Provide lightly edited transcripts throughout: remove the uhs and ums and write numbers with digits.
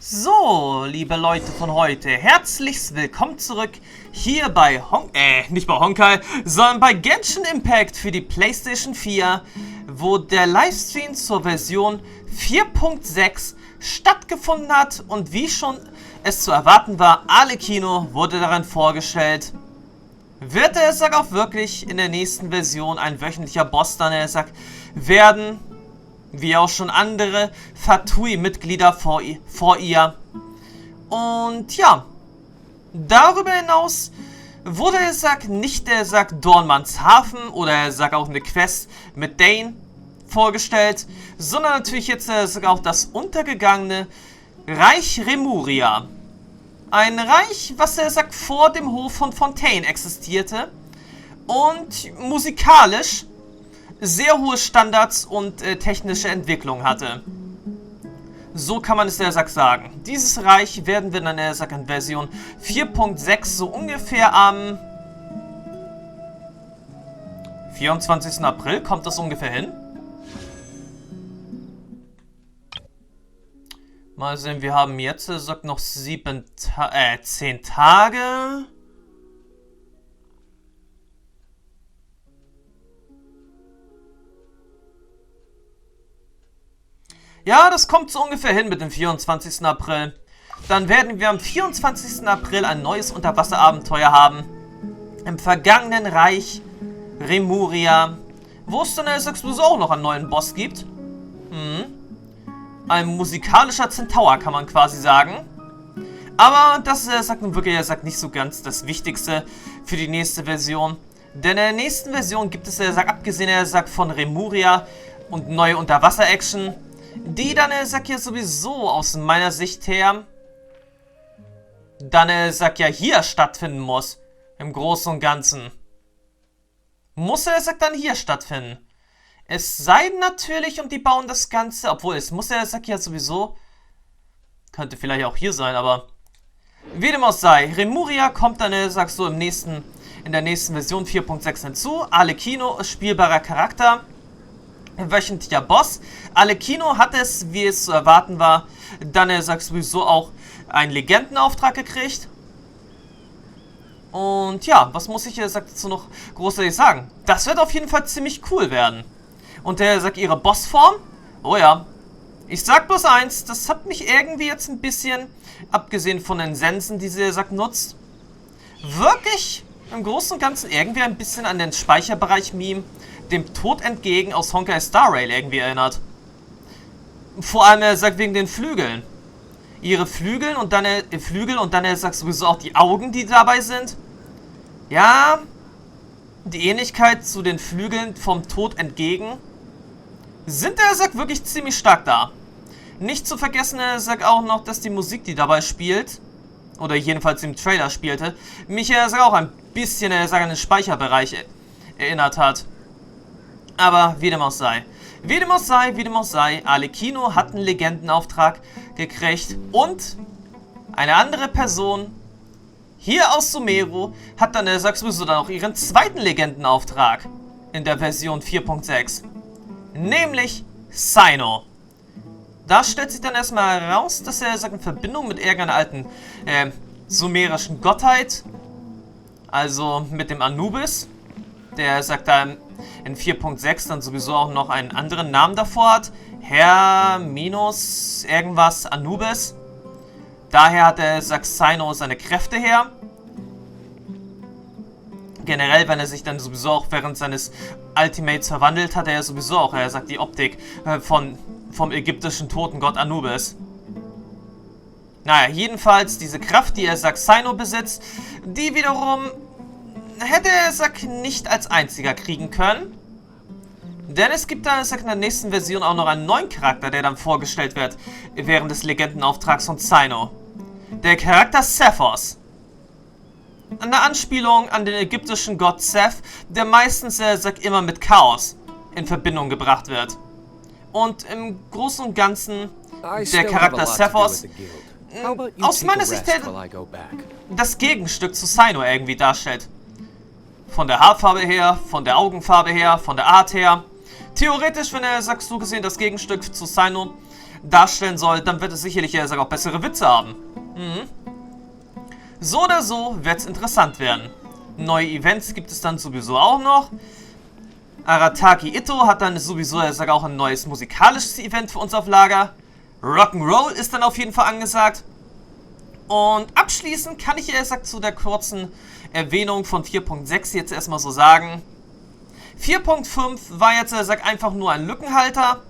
So, liebe Leute von heute, herzlichst willkommen zurück hier bei nicht bei Honkai, sondern bei Genshin Impact für die PlayStation 4, wo der Livestream zur Version 4.6 stattgefunden hat und wie schon es zu erwarten war, Kino wurde darin vorgestellt. Wird der Sack auch wirklich in der nächsten Version ein wöchentlicher Boss dann der Sack werden? Wie auch schon andere Fatui-Mitglieder vor ihr. Und ja, darüber hinaus wurde der Sack nicht der Sack Dornmanns Hafen oder der Sack auch eine Quest mit Dane vorgestellt, sondern natürlich jetzt der Sack auch das untergegangene Reich Remuria. Ein Reich, was der Sack vor dem Hof von Fontaine existierte und musikalisch sehr hohe Standards und technische Entwicklung hatte. So kann man es der Sack sagen. Dieses Reich werden wir dann der Sack in Version 4.6 so ungefähr am 24. April, kommt das ungefähr hin? Mal sehen, wir haben jetzt sagt noch 10 Tage. Ja, das kommt so ungefähr hin mit dem 24. April. Dann werden wir am 24. April ein neues Unterwasserabenteuer haben. Im vergangenen Reich Remuria. Wo es dann sowieso auch noch einen neuen Boss gibt. Ein musikalischer Zentaur, kann man quasi sagen. Aber das sagt nun wirklich nicht so ganz das Wichtigste für die nächste Version. Denn in der nächsten Version gibt es abgesehen von Remuria und neue Unterwasser-Action, die dann, ja sowieso aus meiner Sicht her, dann, ja hier stattfinden muss. Im Großen und Ganzen. Muss dann hier stattfinden. Es sei denn natürlich, und die bauen das Ganze, obwohl es muss ja sowieso, könnte vielleicht auch hier sein, aber wie dem auch sei, Remuria kommt dann, so in der nächsten Version 4.6 hinzu. Kino, spielbarer Charakter. Wöchentlicher Boss. Kino hat es, wie es zu erwarten war, dann sowieso auch einen Legendenauftrag gekriegt. Und ja, was muss ich dazu noch großartig sagen? Das wird auf jeden Fall ziemlich cool werden. Und ihre Bossform? Oh ja. Ich sag bloß eins, das hat mich irgendwie jetzt ein bisschen, abgesehen von den Sensen, die sie nutzt, wirklich im Großen und Ganzen irgendwie ein bisschen an den Speicherbereich-Meme dem Tod entgegen aus Honkai Star Rail irgendwie erinnert. Vor allem, wegen den Flügeln. Ihre Flügel und dann sowieso auch die Augen, die dabei sind. Ja, die Ähnlichkeit zu den Flügeln vom Tod entgegen sind wirklich ziemlich stark da. Nicht zu vergessen, auch noch, dass die Musik, die dabei spielt, oder jedenfalls im Trailer spielte, mich auch ein bisschen an den Speicherbereich erinnert hat. Aber wie dem auch sei. Wie dem auch sei, Kino hat einen Legendenauftrag gekriegt und eine andere Person hier aus Sumeru hat dann sowieso dann auch ihren zweiten Legendenauftrag in der Version 4.6. Nämlich Cyno. Da stellt sich dann erstmal heraus, dass er in Verbindung mit irgendeiner alten sumerischen Gottheit, also mit dem Anubis, der da in 4.6 dann sowieso auch noch einen anderen Namen davor hat. Herr minus irgendwas Anubis. Daher hat der Cyno seine Kräfte her. Generell, wenn er sich dann sowieso auch während seines Ultimates verwandelt, hat er sowieso auch, die Optik vom ägyptischen Totengott Anubis. Naja, jedenfalls diese Kraft, die Cyno besitzt, die wiederum hätte nicht als einziger kriegen können. Denn es gibt dann in der nächsten Version auch noch einen neuen Charakter, der dann vorgestellt wird während des Legendenauftrags von Cyno. Der Charakter Sephos. Eine Anspielung an den ägyptischen Gott Seth, der meistens immer mit Chaos in Verbindung gebracht wird. Und im Großen und Ganzen der Charakter Sephos aus meiner Sicht das Gegenstück zu Cyno irgendwie darstellt. Von der Haarfarbe her, von der Augenfarbe her, von der Art her. Theoretisch, wenn er so gesehen das Gegenstück zu Cyno darstellen soll, dann wird es sicherlich auch bessere Witze haben. So oder so wird es interessant werden. Neue Events gibt es dann sowieso auch noch. Arataki Itto hat dann sowieso auch ein neues musikalisches Event für uns auf Lager. Rock'n'Roll ist dann auf jeden Fall angesagt. Und abschließend kann ich zu der kurzen Erwähnung von 4.6 jetzt erstmal so sagen. 4.5 war jetzt einfach nur ein Lückenhalter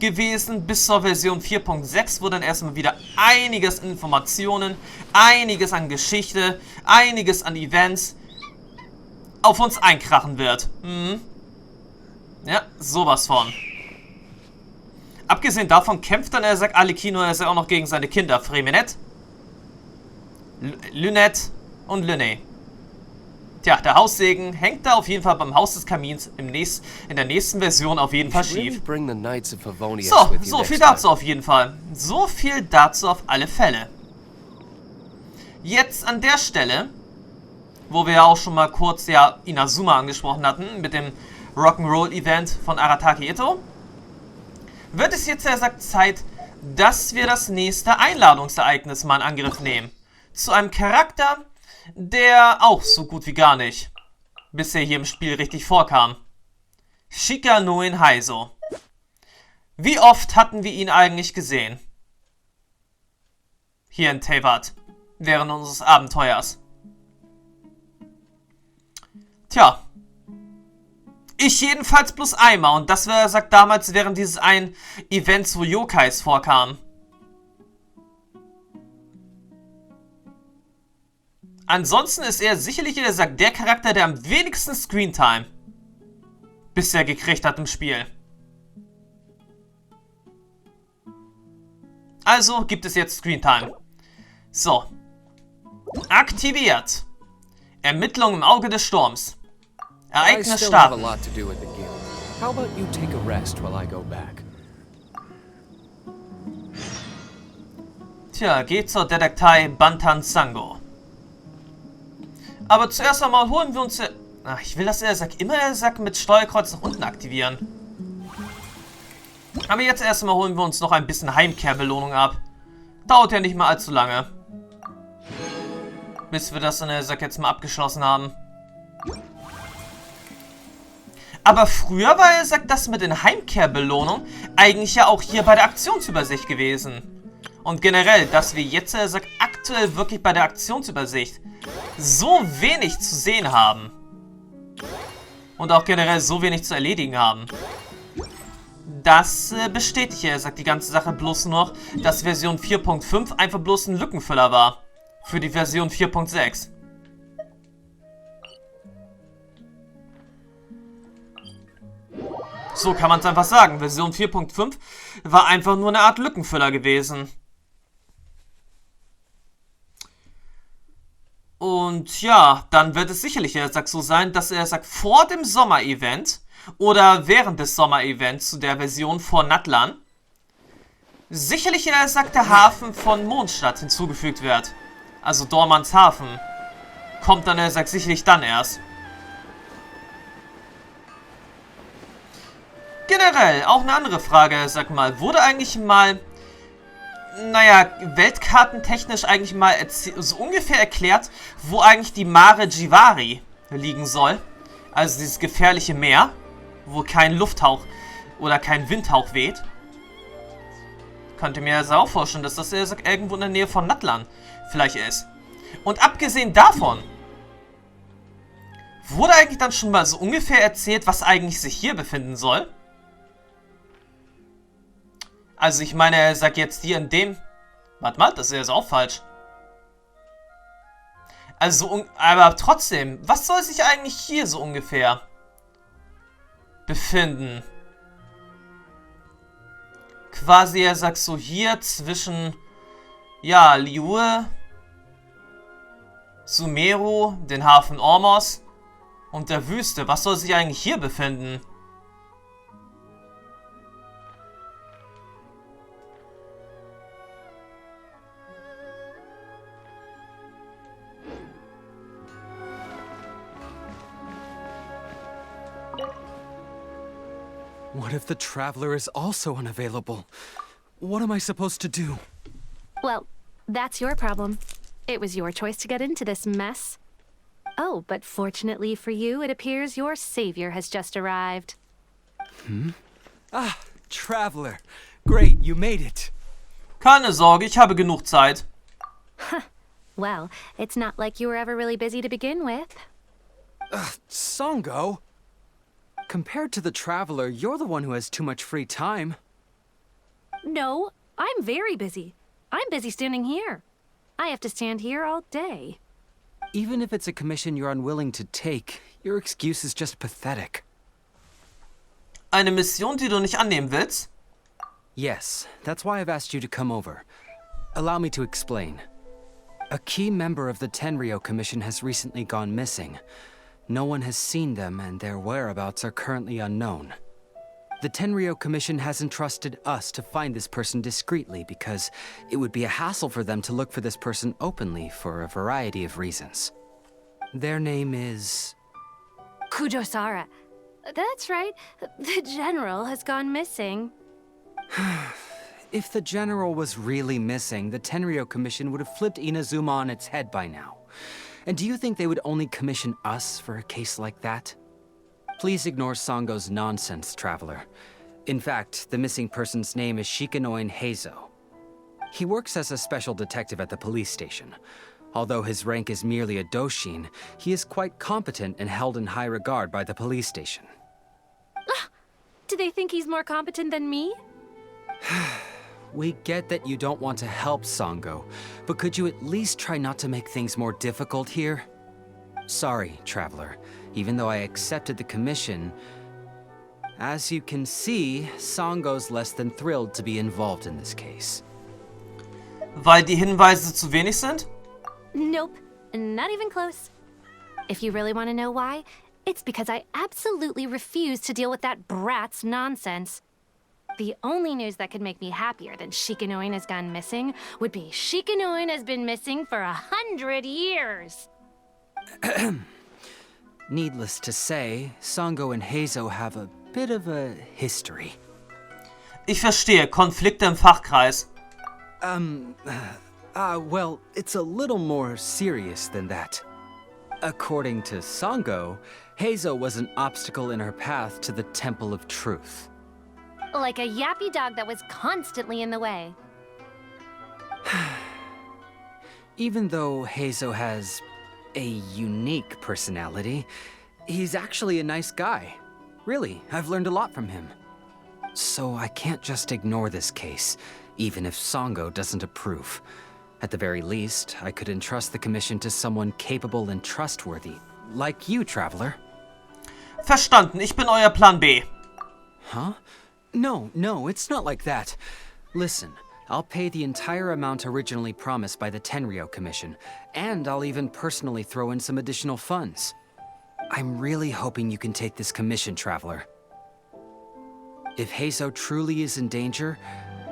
gewesen bis zur Version 4.6, wo dann erstmal wieder einiges an Informationen, einiges an Geschichte, einiges an Events auf uns einkrachen wird. Ja, sowas von. Abgesehen davon kämpft dann Alikino auch noch gegen seine Kinder Freminette, Lynette und Lynne. Tja, der Haussegen hängt da auf jeden Fall beim Haus des Kamins in der nächsten Version auf jeden Fall schief. So viel dazu auf jeden Fall. So viel dazu auf alle Fälle. Jetzt an der Stelle, wo wir ja auch schon mal kurz Inazuma angesprochen hatten, mit dem Rock'n'Roll-Event von Arataki Itto, wird es jetzt Zeit, dass wir das nächste Einladungsereignis mal in Angriff nehmen. Zu einem Charakter, der auch so gut wie gar nicht bisher hier im Spiel richtig vorkam. Shikanoin Heizou. Wie oft hatten wir ihn eigentlich gesehen? Hier in Teyvat, während unseres Abenteuers. Tja, ich jedenfalls bloß einmal, und das war damals während dieses einen Events, wo Yokais vorkamen. Ansonsten ist er sicherlich der Charakter, der am wenigsten Screentime bisher gekriegt hat im Spiel. Also gibt es jetzt Screentime. So. Aktiviert. Ermittlungen im Auge des Sturms. Ereignis starten. Tja, geht zur Detektiv Bantan Sango. Aber zuerst einmal holen wir uns... Ach, ich will das immer mit Steuerkreuz nach unten aktivieren. Aber jetzt erstmal holen wir uns noch ein bisschen Heimkehrbelohnung ab. Dauert ja nicht mal allzu lange. Bis wir das jetzt mal abgeschlossen haben. Aber früher war das mit den Heimkehrbelohnungen eigentlich ja auch hier bei der Aktionsübersicht gewesen. Und generell, dass wir jetzt aktuell wirklich bei der Aktionsübersicht so wenig zu sehen haben. Und auch generell so wenig zu erledigen haben. Das bestätigt die ganze Sache bloß noch, dass Version 4.5 einfach bloß ein Lückenfüller war. Für die Version 4.6. So kann man es einfach sagen. Version 4.5 war einfach nur eine Art Lückenfüller gewesen. Und ja, dann wird es sicherlich so sein, dass vor dem Sommer-Event oder während des Sommer-Events zu der Version vor Natlan sicherlich der Hafen von Mondstadt hinzugefügt wird. Also Dormans Hafen. Kommt dann sicherlich dann erst. Generell, auch eine andere Frage, wurde eigentlich mal, weltkartentechnisch eigentlich mal so ungefähr erklärt, wo eigentlich die Mare Jivari liegen soll? Also dieses gefährliche Meer, wo kein Lufthauch oder kein Windhauch weht. Könnte mir auch vorstellen, dass das irgendwo in der Nähe von Natlan vielleicht ist. Und abgesehen davon, wurde eigentlich dann schon mal so ungefähr erzählt, was eigentlich sich hier befinden soll? Also ich meine, er sagt jetzt hier in dem... Warte mal, das ist auch falsch. Also, aber trotzdem, was soll sich eigentlich hier so ungefähr befinden? Quasi, er sagt so hier zwischen, ja, Liyue, Sumeru, den Hafen Ormos und der Wüste. Was soll sich eigentlich hier befinden? What if the traveler is also unavailable? What am I supposed to do? Well, that's your problem. It was your choice to get into this mess. Oh, but fortunately for you, it appears your savior has just arrived. Ah, Traveler. Great, you made it. Keine Sorge, ich habe genug Zeit. Well, it's not like you were ever really busy to begin with. Sango? Compared to the Traveler, you're the one who has too much free time. No, I'm very busy. I'm busy standing here. I have to stand here all day. Even if it's a commission you're unwilling to take, your excuse is just pathetic. Eine Mission, die du nicht annehmen willst? Yes, that's why I've asked you to come over. Allow me to explain. A key member of the Tenryou Commission has recently gone missing. No one has seen them, and their whereabouts are currently unknown. The Tenryou Commission has entrusted us to find this person discreetly because it would be a hassle for them to look for this person openly for a variety of reasons. Their name is... Kujosara. That's right. The general has gone missing. If the general was really missing, the Tenryou Commission would have flipped Inazuma on its head by now. And do you think they would only commission us for a case like that? Please ignore Sango's nonsense, Traveler. In fact, the missing person's name is Shikanoin Heizou. He works as a special detective at the police station. Although his rank is merely a doshin, he is quite competent and held in high regard by the police station. Do they think he's more competent than me? We get that you don't want to help Sango, but could you at least try not to make things more difficult here? Sorry, Traveler. Even though I accepted the commission, as you can see, Sango's less than thrilled to be involved in this case. Weil die Hinweise zu wenig sind? Nope, not even close. If you really want to know why, it's because I absolutely refuse to deal with that brat's nonsense. The only news that could make me happier than Shikanoin has gone missing would be Shikanoin has been missing for 100 years. Needless to say, Sango and Heizou have a bit of a history. Ich verstehe, Konflikte im Fachkreis. Well, it's a little more serious than that. According to Sango, Heizou was an obstacle in her path to the Temple of Truth. Like a yappy dog that was constantly in the way. Even though Heizou has a unique personality, he's actually a nice guy. Really, I've learned a lot from him. So I can't just ignore this case, even if Sango doesn't approve. At the very least, I could entrust the commission to someone capable and trustworthy, like you, Traveler. Verstanden, ich bin euer Plan B. Huh? No, it's not like that. Listen, I'll pay the entire amount originally promised by the Tenryou Commission, and I'll even personally throw in some additional funds. I'm really hoping you can take this commission, Traveler. If Heizou truly is in danger,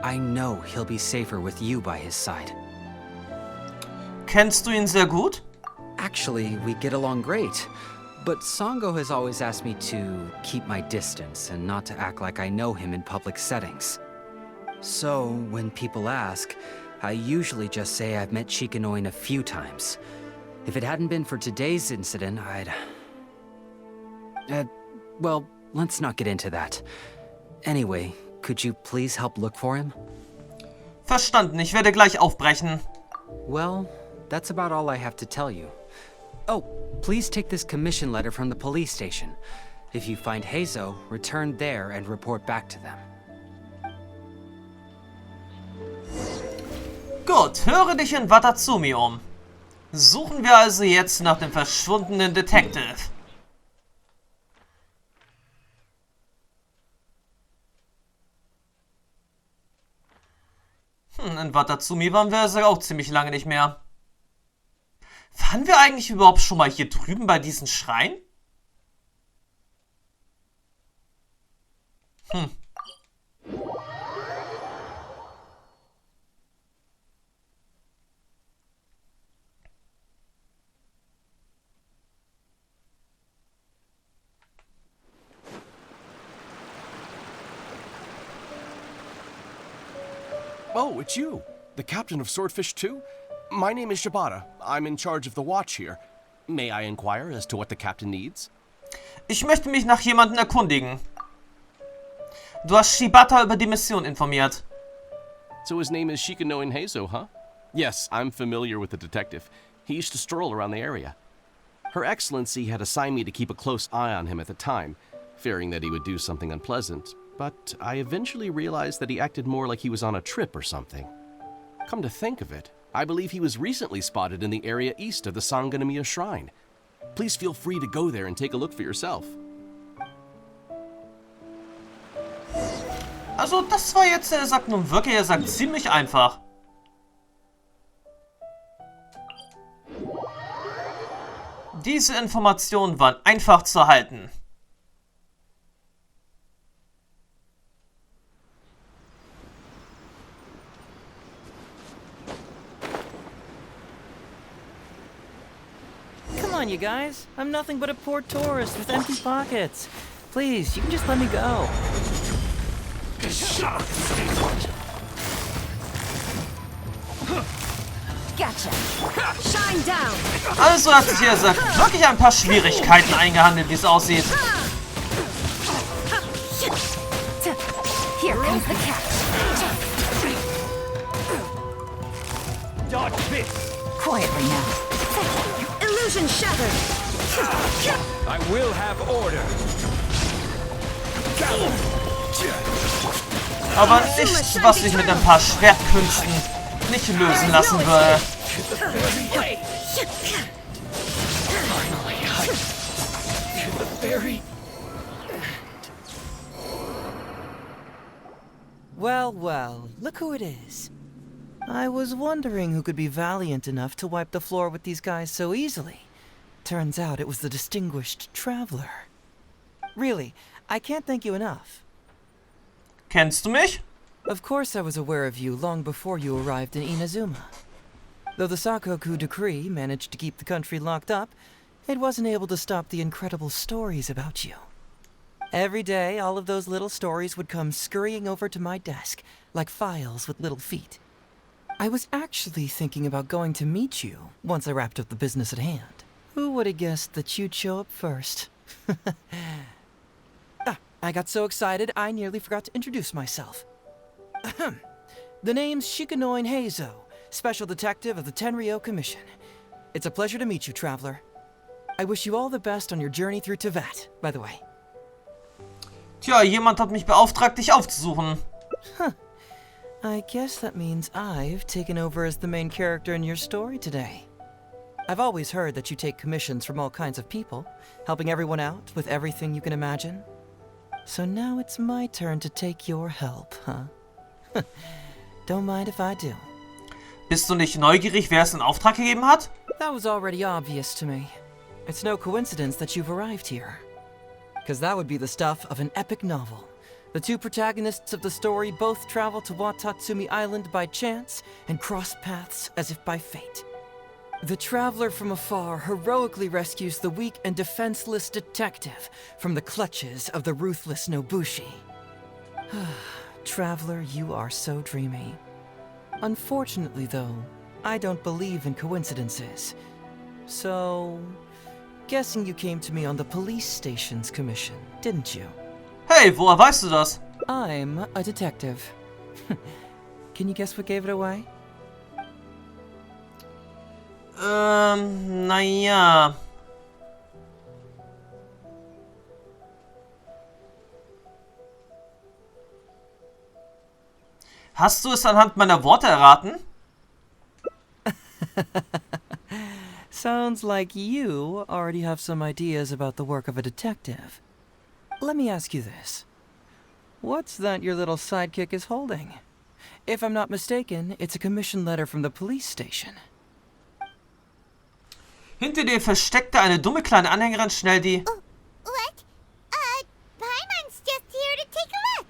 I know he'll be safer with you by his side. Kennst du ihn sehr gut? Actually, we get along great. But Sango has always asked me to keep my distance and not to act like I know him in public settings. So, when people ask, I usually just say I've met Shikanoin a few times. If it hadn't been for today's incident, well, let's not get into that. Anyway, could you please help look for him? Verstanden, ich werde gleich aufbrechen. Well, that's about all I have to tell you. Oh, please take this commission letter from the police station. If you find Heizou, return there and report back to them. Gut, höre dich in Watatsumi um. Suchen wir also jetzt nach dem verschwundenen Detektiv. In Watatsumi waren wir also auch ziemlich lange nicht mehr. Waren wir eigentlich überhaupt schon mal hier drüben bei diesen Schreien? Oh, it's you. The captain of Swordfish 2? My name is Shibata. I'm in charge of the watch here. May I inquire as to what the captain needs? Ich möchte mich nach jemandem erkundigen. Du hast Shibata über die Mission informiert. So his name is Shikanoin Heizou, huh? Yes, I'm familiar with the detective. He used to stroll around the area. Her Excellency had assigned me to keep a close eye on him at the time, fearing that he would do something unpleasant, but I eventually realized that he acted more like he was on a trip or something. Come to think of it, I believe he was recently spotted in the area east of the Sangonomiya Shrine. Please feel free to go there and take a look for yourself. Also das war jetzt, er sagt nun wirklich, er sagt ziemlich einfach. Diese Informationen waren einfach zu erhalten. Come on, you guys. I'm nothing but a poor tourist with empty pockets. Please, you can just let me go. Gotcha. Shine down. Also hat sich hier sagt, wirklich ein paar Schwierigkeiten eingehandelt, wie es aussieht. Here comes the catch. Dodge this. Quietly now. Illusion shattered. I will have order. Aber nichts, was sich mit ein paar Schwertkünsten nicht lösen lassen würde. Well, well, look who it is. I was wondering who could be valiant enough to wipe the floor with these guys so easily. Turns out it was the distinguished traveler. Really, I can't thank you enough. Kennst du mich? Of course I was aware of you long before you arrived in Inazuma. Though the Sakoku decree managed to keep the country locked up, it wasn't able to stop the incredible stories about you. Every day, all of those little stories would come scurrying over to my desk, like files with little feet. I was actually thinking about going to meet you once I wrapped up the business at hand. Who would have guessed that you'd show up first? I got so excited I nearly forgot to introduce myself. The name's Shikanoin Heizou, Special Detective of the Tenryou Commission. It's a pleasure to meet you, Traveler. I wish you all the best on your journey through Teyvat, by the way. Tja, jemand hat mich beauftragt, dich aufzusuchen. I guess that means I've taken over as the main character in your story today. I've always heard that you take commissions from all kinds of people, helping everyone out with everything you can imagine. So now it's my turn to take your help, huh? Don't mind if I do. Bist du nicht neugierig, wer es in Auftrag gegeben hat? That was already obvious to me. It's no coincidence that you've arrived here. Because that would be the stuff of an epic novel. The two protagonists of the story both travel to Watatsumi Island by chance and cross paths as if by fate. The traveler from afar heroically rescues the weak and defenseless detective from the clutches of the ruthless Nobushi. Traveler, you are so dreamy. Unfortunately, though, I don't believe in coincidences. So, guessing you came to me on the police station's commission, didn't you? Hey, woher weißt du das? I'm a detective. Can you guess what gave it away? Naja. Hast du es anhand meiner Worte erraten? Sounds like you already have some ideas about the work of a detective. Let me ask you this. What's that your little sidekick is holding? If I'm not mistaken, it's a commission letter from the police station. Hinter dir versteckte eine dumme kleine Anhängerin schnell die... What? Paimon's just here to take a look.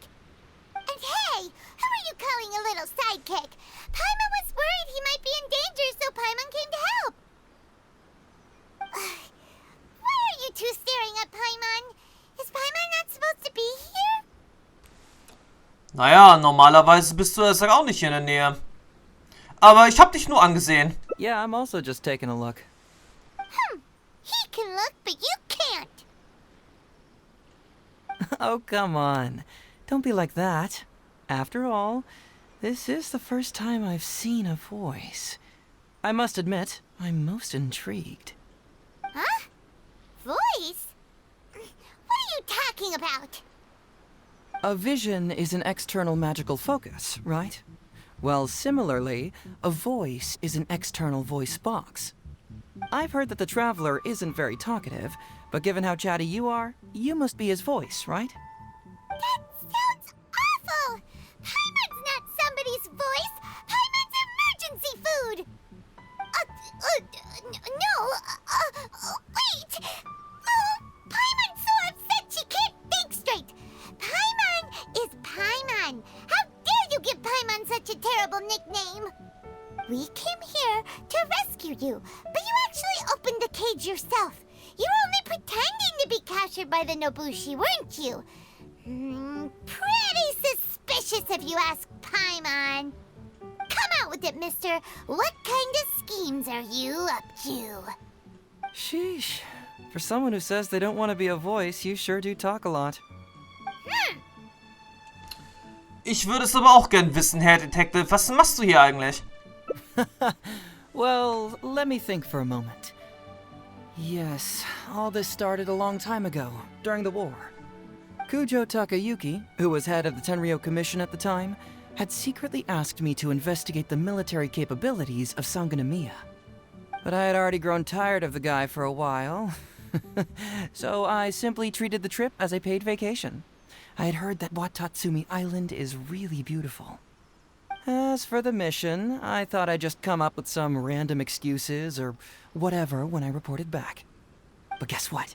And hey, who are you calling a little sidekick? Paimon was worried he might be in danger, so Paimon came to help. Why are you two staring at Paimon? Is Paimon not supposed to be here? Naja, normalerweise bist du deshalb auch nicht hier in der Nähe. Aber ich hab dich nur angesehen. Yeah, I'm also just taking a look. He can look, but you can't. Oh, come on. Don't be like that. After all, this is the first time I've seen a voice. I must admit, I'm most intrigued. Huh? Voice? What are you talking about? A vision is an external magical focus, right? Well, similarly, a voice is an external voice box. I've heard that the Traveler isn't very talkative, but given how chatty you are, you must be his voice, right? That sounds awful! Paimon's not somebody's voice! Paimon's emergency food! Wait! Oh, Paimon's so upset she can't think straight! Paimon is Paimon! How dare you give Paimon such a terrible nickname? We came here to rescue you, but you actually opened the cage yourself. You were only pretending to be captured by the Nobushi, weren't you? Pretty suspicious if you ask Paimon. Come out with it, mister. What kind of schemes are you up to? Sheesh. For someone who says they don't want to be a voice, you sure do talk a lot. Ich würde es aber auch gern wissen, Herr Detective. Was machst du hier eigentlich? Well, let me think for a moment. Yes, all this started a long time ago, during the war. Kujo Takayuki, who was head of the Tenryou Commission at the time, had secretly asked me to investigate the military capabilities of Sangonomiya. But I had already grown tired of the guy for a while, so I simply treated the trip as a paid vacation. I had heard that Watatsumi Island is really beautiful. As for the mission, I thought I'd just come up with some random excuses or whatever when I reported back. But guess what?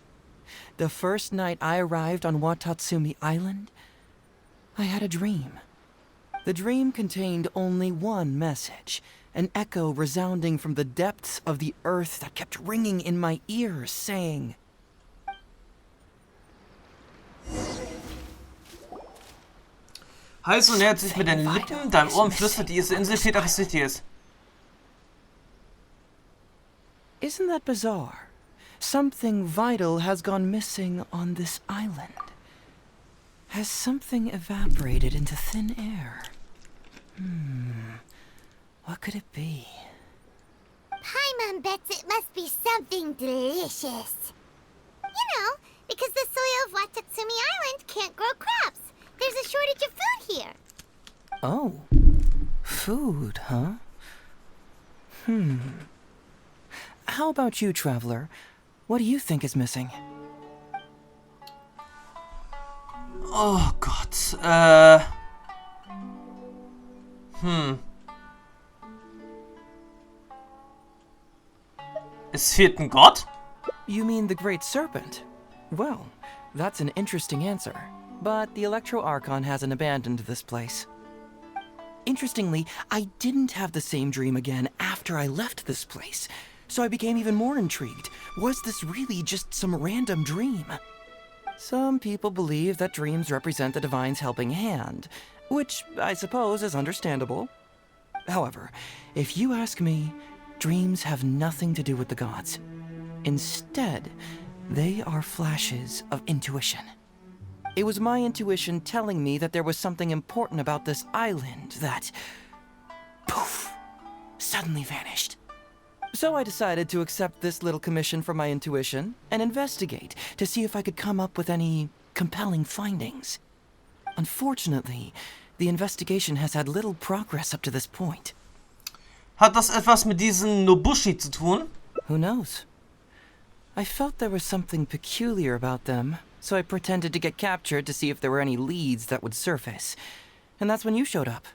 The first night I arrived on Watatsumi Island, I had a dream. The dream contained only one message, an echo resounding from the depths of the earth that kept ringing in my ears, saying, Heizou nähert sich mit den Lippen, dein Ohr flüstert, diese Insel fehlt etwas Wichtiges. Isn't that bizarre? Something vital has gone missing on this island. Has something evaporated into thin air? What could it be? Paimon bets it must be something delicious. You know, because the soil of Watatsumi Island can't grow crops. There's a shortage of food here. Oh. Food, huh? How about you, Traveler? What do you think is missing? Oh Gott, Es fehlt ein Gott? You mean the Great Serpent? Well, that's an interesting answer. But the Electro Archon hasn't abandoned this place. Interestingly, I didn't have the same dream again after I left this place, so I became even more intrigued. Was this really just some random dream? Some people believe that dreams represent the Divine's helping hand, which I suppose is understandable. However, if you ask me, dreams have nothing to do with the gods. Instead, they are flashes of intuition. It was my intuition telling me that there was something important about this island that, poof, suddenly vanished. So I decided to accept this little commission from my intuition and investigate to see if I could come up with any compelling findings. Unfortunately, the investigation has had little progress up to this point. Hat das etwas mit diesen Nobushi zu tun? Who knows? I felt there was something peculiar about them, so I pretended to get captured to see if there were any leads that would surface. And that's when you showed up.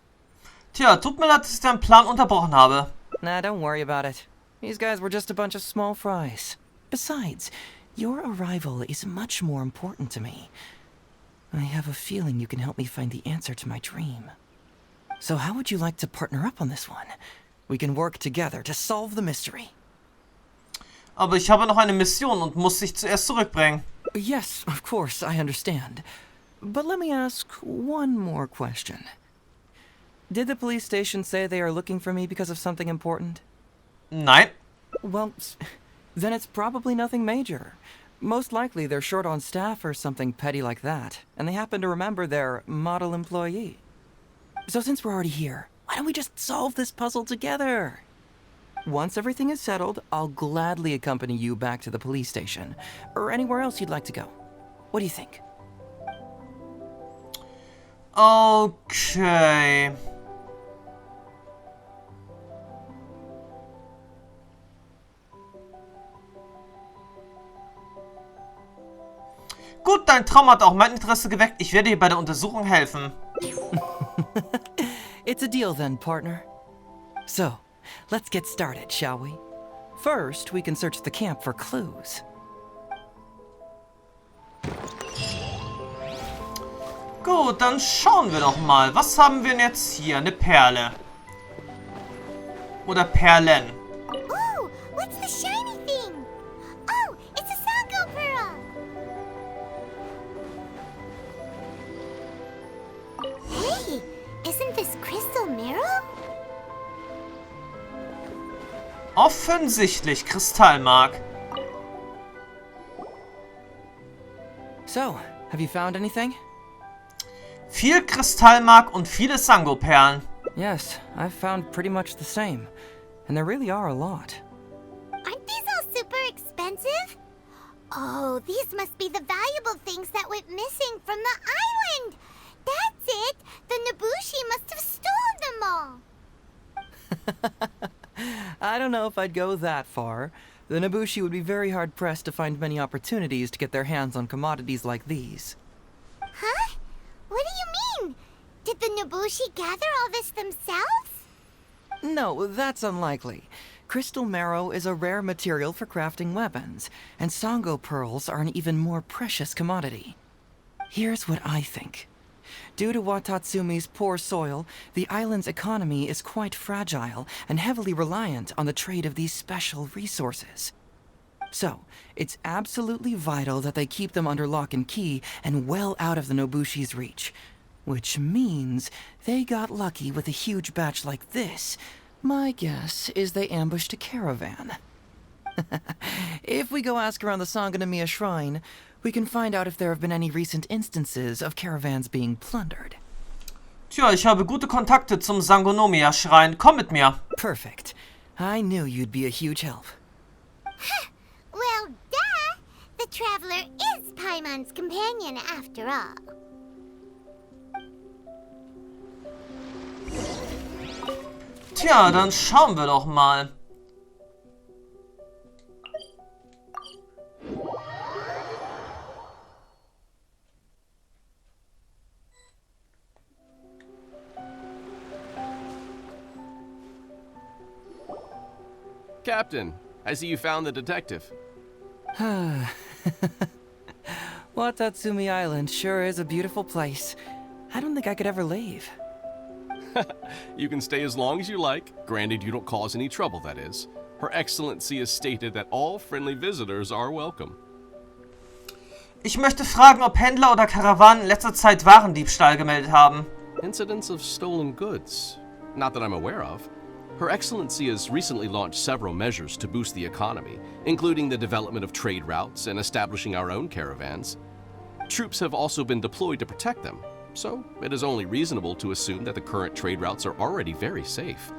Tja, tut mir leid, dass ich deinen Plan unterbrochen habe. Nah, don't worry about it. These guys were just a bunch of small fries. Besides, your arrival is much more important to me. I have a feeling you can help me find the answer to my dream. So how would you like to partner up on this one? We can work together to solve the mystery. Aber ich habe noch eine Mission und muss dich zuerst zurückbringen. Yes, of course, I understand. But let me ask one more question. Did the police station say they are looking for me because of something important? Nein. Well, then it's probably nothing major. Most likely they're short on staff or something petty like that, and they happen to remember their model employee. So since we're already here, why don't we just solve this puzzle together? Once everything is settled, I'll gladly accompany you back to the police station, or anywhere else you'd like to go. What do you think? Okay. Gut, dein Traum hat auch mein Interesse geweckt. Ich werde dir bei der Untersuchung helfen. It's a deal then, partner. So, let's get started, shall we? First, we can search the camp for clues. Gut, dann schauen wir doch mal. Was haben wir denn jetzt hier? Eine Perle. Oder Perlen. Ooh, what's the shiny thing? Oh, it's a Sango pearl. Hey, isn't this crystal mirror? Offensichtlich Kristallmark. So, have you found anything? Viel Kristallmark und viele Sango-Perlen. Yes, I've found pretty much the same. And there really are a lot. Aren't these all super expensive? Oh, these must be the valuable things that went missing from the island. That's it. The Nobushi must have stolen them all. I don't know if I'd go that far. The Nobushi would be very hard-pressed to find many opportunities to get their hands on commodities like these. Huh? What do you mean? Did the Nobushi gather all this themselves? No, that's unlikely. Crystal marrow is a rare material for crafting weapons, and Sango pearls are an even more precious commodity. Here's what I think. Due to Watatsumi's poor soil, the island's economy is quite fragile and heavily reliant on the trade of these special resources. So, it's absolutely vital that they keep them under lock and key and well out of the Nobushi's reach. Which means they got lucky with a huge batch like this. My guess is they ambushed a caravan. If we go ask around the Sangonomiya Shrine, we can find out if there have been any recent instances of caravans being plundered. Tja, ich habe gute Kontakte zum Sangonomiya-Schrein. Komm mit mir. Perfect. I knew you'd be a huge help. Well, duh! The traveler is Paimon's companion after all. Tja, dann schauen wir doch mal. Captain, I see you found the detective. Watatsumi Island sure is a beautiful place. I don't think I could ever leave. You can stay as long as you like, granted you don't cause any trouble, that is. Her Excellency has stated that all friendly visitors are welcome. Ich möchte fragen, ob Händler oder Karawanen in letzter Zeit Warendiebstahl gemeldet haben. Incidents of stolen goods? Not that I'm aware of. Her Excellency has recently launched several measures to boost the economy, including the development of trade routes and establishing our own caravans. Troops have also been deployed to protect them, so it is only reasonable to assume that the current trade routes are already very safe.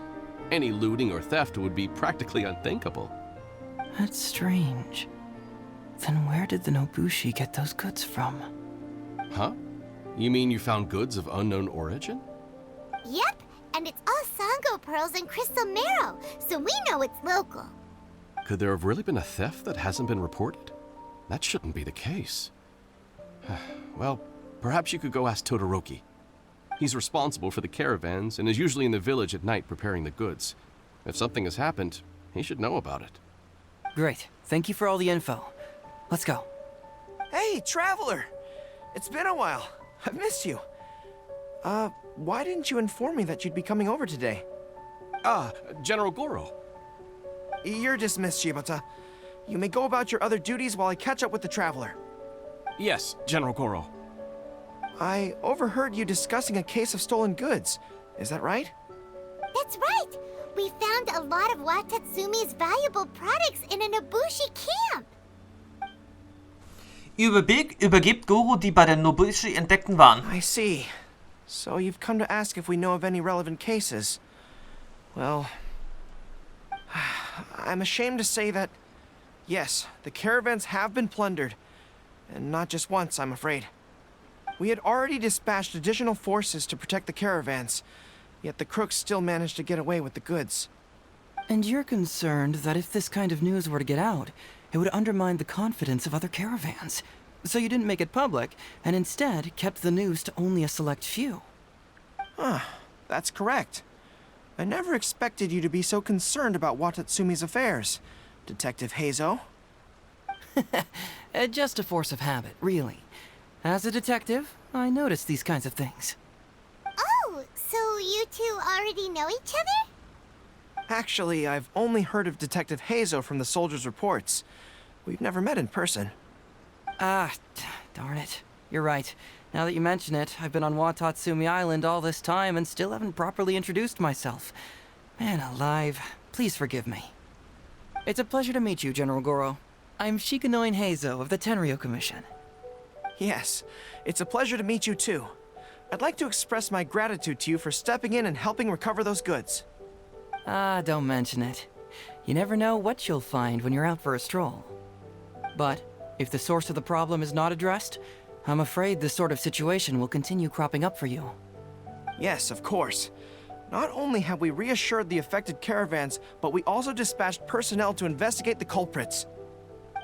Any looting or theft would be practically unthinkable. That's strange. Then where did the Nobushi get those goods from? Huh? You mean you found goods of unknown origin? Yep, and it's all Sango pearls and crystal marrow, so we know it's local. Could there have really been a theft that hasn't been reported? That shouldn't be the case. Well, perhaps you could go ask Todoroki. He's responsible for the caravans and is usually in the village at night preparing the goods. If something has happened, he should know about it. Great. Thank you for all the info. Let's go. Hey, traveler! It's been a while. I've missed you. Why didn't you inform me that you'd be coming over today? General Gorous. You're dismissed, Shibata. You may go about your other duties while I catch up with the traveler. Yes, General Gorous. I overheard you discussing a case of stolen goods. Is that right? That's right! We found a lot of Watatsumi's valuable products in a Nobushi camp! Übergibt Goro die bei der Nobushi entdeckten Waren. I see. So you've come to ask if we know of any relevant cases. Well, I'm ashamed to say that, yes, the caravans have been plundered. And not just once, I'm afraid. We had already dispatched additional forces to protect the caravans, yet the crooks still managed to get away with the goods. And you're concerned that if this kind of news were to get out, it would undermine the confidence of other caravans. So you didn't make it public, and instead kept the news to only a select few. That's correct. I never expected you to be so concerned about Watatsumi's affairs, Detective Heizou. Just a force of habit, really. As a detective, I notice these kinds of things. Oh, so you two already know each other? Actually, I've only heard of Detective Heizou from the soldiers' reports. We've never met in person. Darn it. You're right. Now that you mention it, I've been on Watatsumi Island all this time and still haven't properly introduced myself. Man alive, please forgive me. It's a pleasure to meet you, General Goro. I'm Shikanoin Heizou of the Tenryou Commission. Yes, it's a pleasure to meet you too. I'd like to express my gratitude to you for stepping in and helping recover those goods. Don't mention it. You never know what you'll find when you're out for a stroll. But if the source of the problem is not addressed, I'm afraid this sort of situation will continue cropping up for you. Yes, of course. Not only have we reassured the affected caravans, but we also dispatched personnel to investigate the culprits.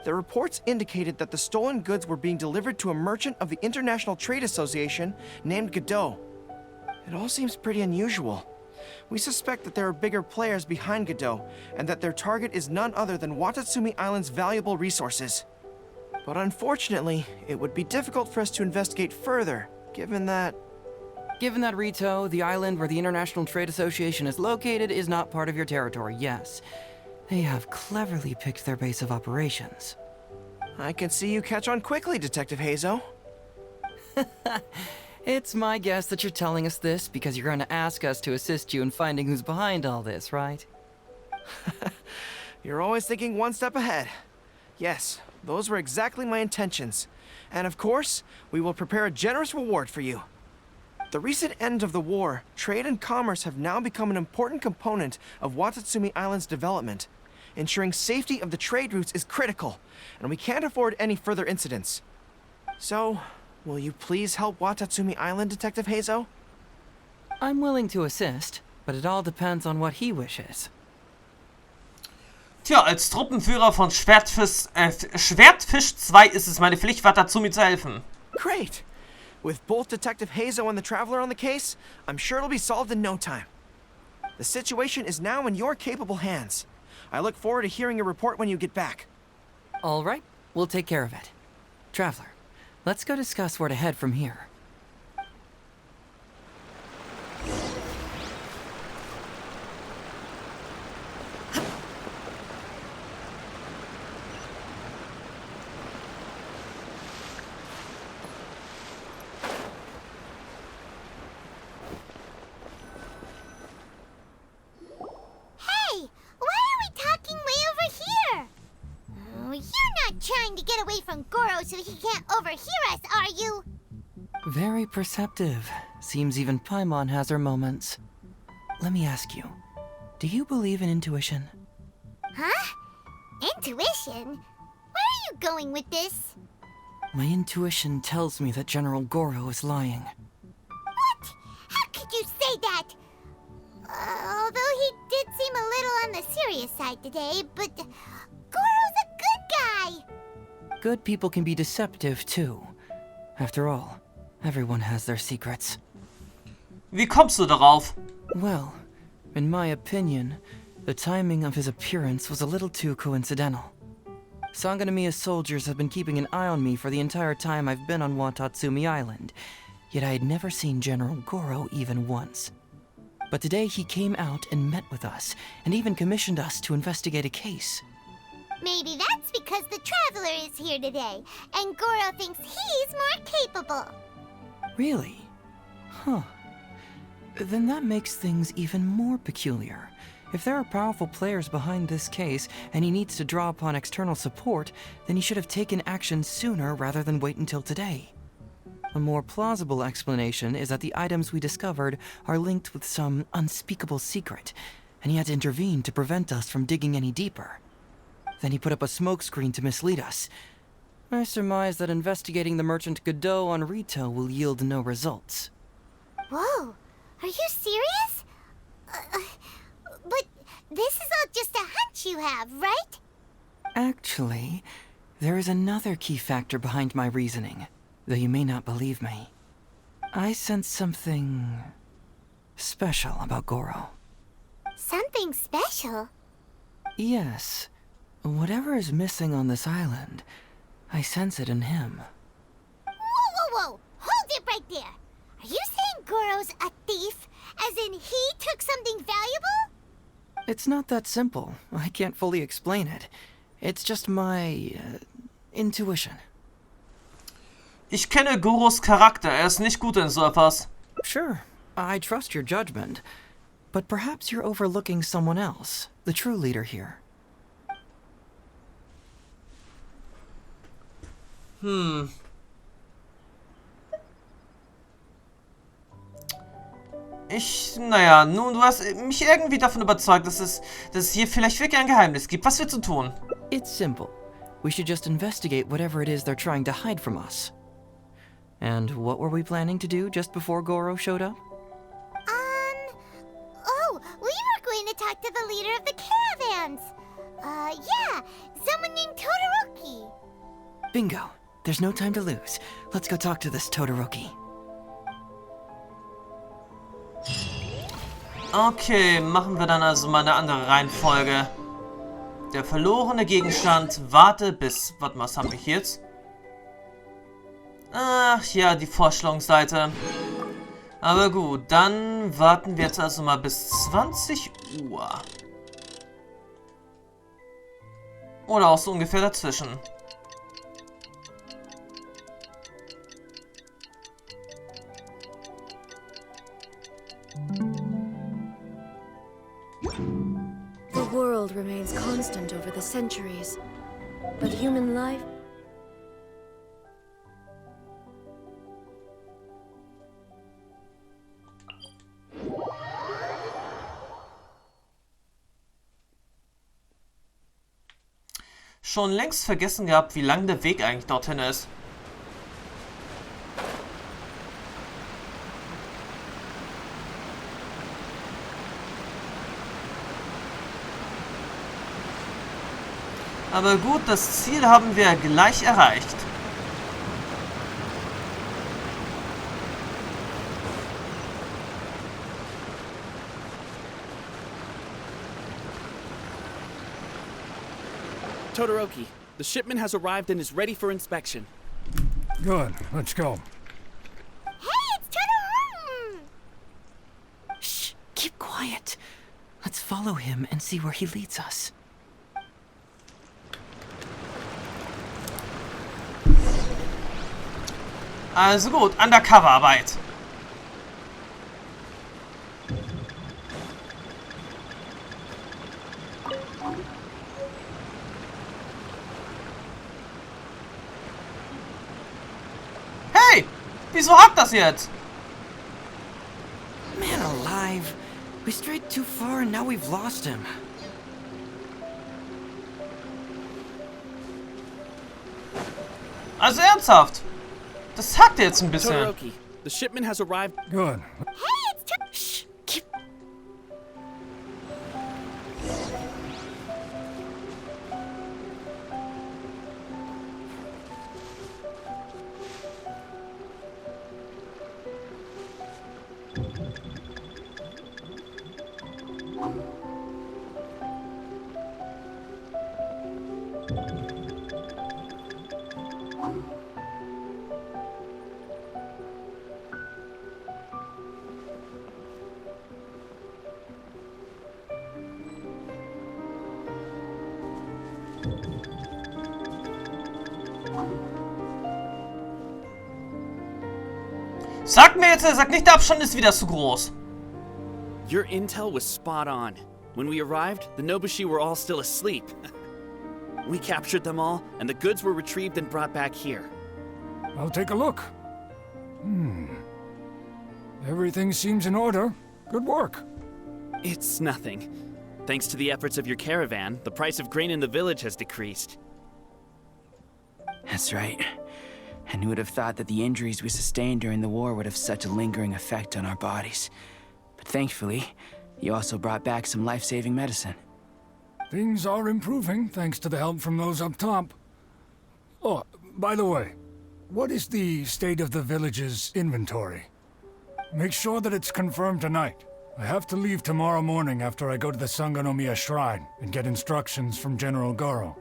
The reports indicated that the stolen goods were being delivered to a merchant of the International Trade Association named Godot. It all seems pretty unusual. We suspect that there are bigger players behind Godot, and that their target is none other than Watatsumi Island's valuable resources. But unfortunately, it would be difficult for us to investigate further, given that... Given that, Rito, the island where the International Trade Association is located is not part of your territory, yes. They have cleverly picked their base of operations. I can see you catch on quickly, Detective Heizou. It's my guess that you're telling us this because you're going to ask us to assist you in finding who's behind all this, right? You're always thinking one step ahead. Yes, those were exactly my intentions. And of course, we will prepare a generous reward for you. The recent end of the war, trade and commerce have now become an important component of Watatsumi Island's development. Ensuring safety of the trade routes is critical, and we can't afford any further incidents. So, will you please help Watatsumi Island, Detective Heizou? I'm willing to assist, but it all depends on what he wishes. Tja, als Truppenführer von Schwertfisch 2 ist es meine Pflicht, Watatsumi zu helfen. Great! With both Detective Heizou and the Traveler on the case, I'm sure it'll be solved in no time. The situation is now in your capable hands. I look forward to hearing your report when you get back. All right, we'll take care of it. Traveler, let's go discuss where to head from here. Trying to get away from Gorous so he can't overhear us, are you? Very perceptive. Seems even Paimon has her moments. Let me ask you, do you believe in intuition? Huh? Intuition? Where are you going with this? My intuition tells me that General Gorous is lying. What? How could you say that? Although he did seem a little on the serious side today, but Gorous a good guy! Good people can be deceptive, too. After all, everyone has their secrets. Wie kommst du darauf? Well, in my opinion, the timing of his appearance was a little too coincidental. Sanganamiya's soldiers have been keeping an eye on me for the entire time I've been on Watatsumi Island, yet I had never seen General Gorous even once. But today he came out and met with us, and even commissioned us to investigate a case. Maybe that's because the Traveler is here today, and Gorous thinks he's more capable. Really? Huh. Then that makes things even more peculiar. If there are powerful players behind this case, and he needs to draw upon external support, then he should have taken action sooner rather than wait until today. A more plausible explanation is that the items we discovered are linked with some unspeakable secret, and he had to intervene to prevent us from digging any deeper. Then he put up a smokescreen to mislead us. I surmise that investigating the merchant Godot on Rito will yield no results. Whoa, are you serious? But this is all just a hunch you have, right? Actually, there is another key factor behind my reasoning, though you may not believe me. I sense something special about Gorous. Something special? Yes. Whatever is missing on this island, I sense it in him. Whoa! Hold it right there! Are you saying Gorous a thief? As in he took something valuable? It's not that simple. I can't fully explain it. It's just my intuition. Ich kenne Gorous Charakter. Ist nicht gut in so etwas. Sure, I trust your judgment. But perhaps you're overlooking someone else, the true leader here. Naja, nun, du hast mich irgendwie davon überzeugt, dass es hier vielleicht wirklich ein Geheimnis gibt. Was wird zu tun? It's simple. We should just investigate whatever it is they're trying to hide from us. And what were we planning to do just before Gorous showed up? Oh, we were going to talk to the leader of the caravans. Yeah, someone named Todoroki. Bingo. There's no time to lose. Let's go talk to this Todoroki. Okay, machen wir dann also mal eine andere Reihenfolge. Der verlorene Gegenstand, warte bis... Warte, was haben wir hier jetzt? Ach ja, die Vorstellungsseite. Aber gut, dann warten wir jetzt also mal bis 20 Uhr. Oder auch so ungefähr dazwischen. The world remains constant over the centuries, but human life... Schon längst vergessen gehabt, wie lang der Weg eigentlich dorthin ist. Aber gut, das Ziel haben wir gleich erreicht. Todoroki, the shipment has arrived and is ready for inspection. Good. Let's go. Hey, it's Todoroki! Shh, keep quiet. Let's follow him and see where he leads us. Also gut, Undercover-Arbeit. Hey! Wieso hakt das jetzt? Man alive. We strayed too far and now we've lost him. Also ernsthaft? Das hakt jetzt ein bisschen. Todoroki, the shipment has arrived. Good. Hey, it's Todoroki! Shh, keep... Sag mir jetzt, sag nicht, der Abstand ist wieder zu groß. Your intel was spot on. When we arrived, the Nobushi were all still asleep. We captured them all, and the goods were retrieved and brought back here. I'll take a look. Everything seems in order. Good work. It's nothing. Thanks to the efforts of your caravan, the price of grain in the village has decreased. That's right. And who would have thought that the injuries we sustained during the war would have such a lingering effect on our bodies? But thankfully, you also brought back some life-saving medicine. Things are improving, thanks to the help from those up top. Oh, by the way, what is the state of the village's inventory? Make sure that it's confirmed tonight. I have to leave tomorrow morning after I go to the Sangonomiya Shrine and get instructions from General Gorous.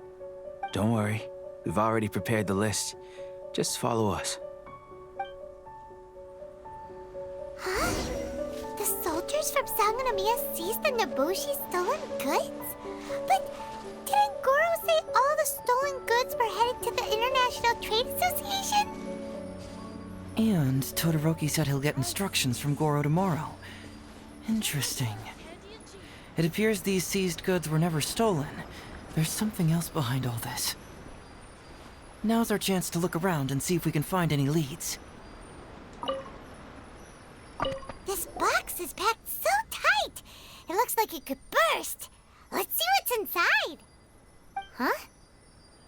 Don't worry. We've already prepared the list. Just follow us. Huh? The soldiers from Sangonomiya seized the Nobushi's stolen goods? But didn't Gorous say all the stolen goods were headed to the International Trade Association? And Todoroki said he'll get instructions from Gorous tomorrow. Interesting. It appears these seized goods were never stolen. There's something else behind all this. Now's our chance to look around and see if we can find any leads. This box is packed so tight! It looks like it could burst. Let's see what's inside. Huh?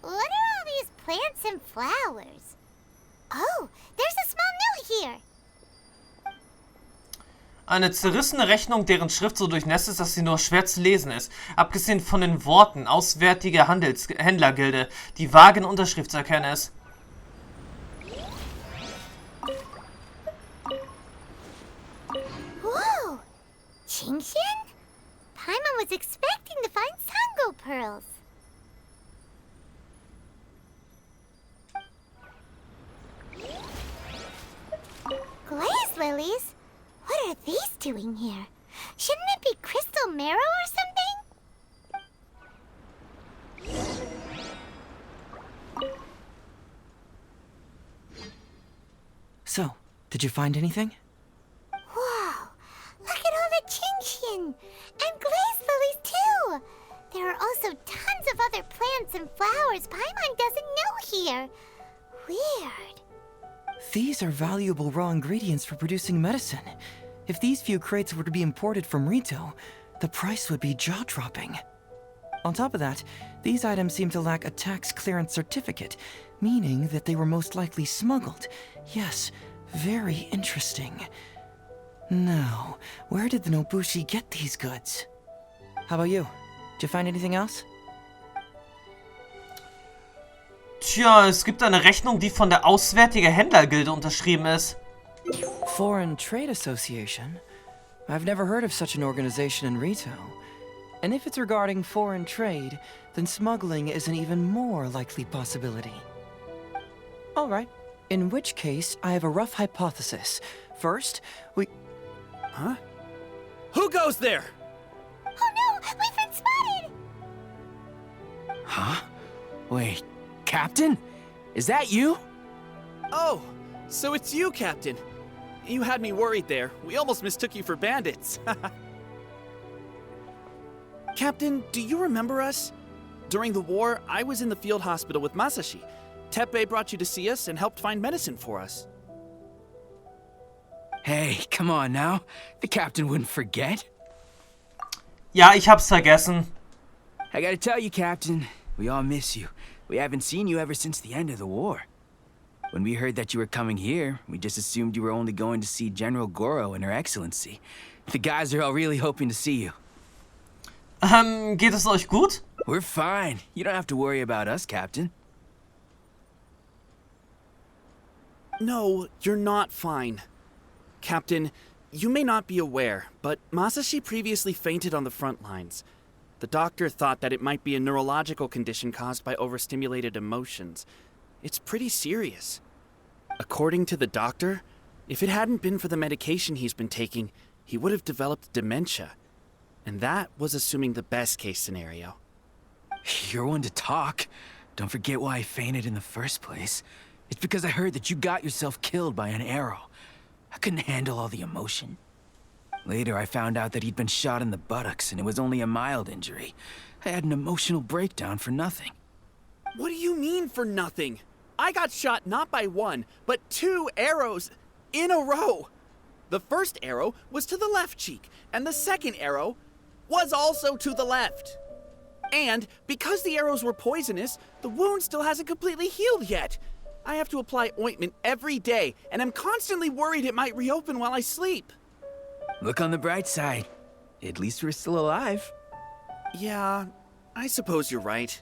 What are all these plants and flowers? Oh, there's a small note here. Eine zerrissene Rechnung, deren Schrift so durchnässt ist, dass sie nur schwer zu lesen ist. Abgesehen von den Worten Auswärtige Händlergilde, die vage in Unterschrift zu erkennen ist. Whoa! Genshin? Paimon was expecting to find Sango pearls. Glaze lilies? What are these doing here? Shouldn't it be crystal marrow or something? So, did you find anything? Wow! Look at all the Genshin! And glaze lilies too! There are also tons of other plants and flowers Paimon doesn't know here. Weird. These are valuable raw ingredients for producing medicine. If these few crates were to be imported from Rito, the price would be jaw-dropping. On top of that, these items seem to lack a tax clearance certificate, meaning that they were most likely smuggled. Yes, very interesting. Now, where did the Nobushi get these goods? How about you? Did you find anything else? Tja, es gibt eine Rechnung, die von der Auswärtige Händlergilde unterschrieben ist. Foreign Trade Association? I've never heard of such an organization in Rito. And if it's regarding foreign trade, then smuggling is an even more likely possibility. Alright, in which case, I have a rough hypothesis. First, we... Huh? Who goes there? Oh no! We've been spotted! Huh? Wait, Captain? Is that you? Oh, so it's you, Captain. You had me worried there. We almost mistook you for bandits. Captain, do you remember us? During the war, I was in the field hospital with Masashi. Teppei brought you to see us and helped find medicine for us. Hey, come on now. The captain wouldn't forget. Ja, ich hab's vergessen. I gotta tell you, Captain, we all miss you. We haven't seen you ever since the end of the war. When we heard that you were coming here, we just assumed you were only going to see General Gorous and Her Excellency. The guys are all really hoping to see you. Geht es euch gut? We're fine. You don't have to worry about us, Captain. No, you're not fine. Captain, you may not be aware, but Masashi previously fainted on the front lines. The doctor thought that it might be a neurological condition caused by overstimulated emotions. It's pretty serious. According to the doctor, if it hadn't been for the medication he's been taking, he would have developed dementia. And that was assuming the best-case scenario. You're one to talk. Don't forget why I fainted in the first place. It's because I heard that you got yourself killed by an arrow. I couldn't handle all the emotion. Later, I found out that he'd been shot in the buttocks and it was only a mild injury. I had an emotional breakdown for nothing. What do you mean for nothing? I got shot not by one, but 2 arrows in a row. The first arrow was to the left cheek, and the second arrow was also to the left. And because the arrows were poisonous, the wound still hasn't completely healed yet. I have to apply ointment every day, and I'm constantly worried it might reopen while I sleep. Look on the bright side. At least we're still alive. Yeah, I suppose you're right.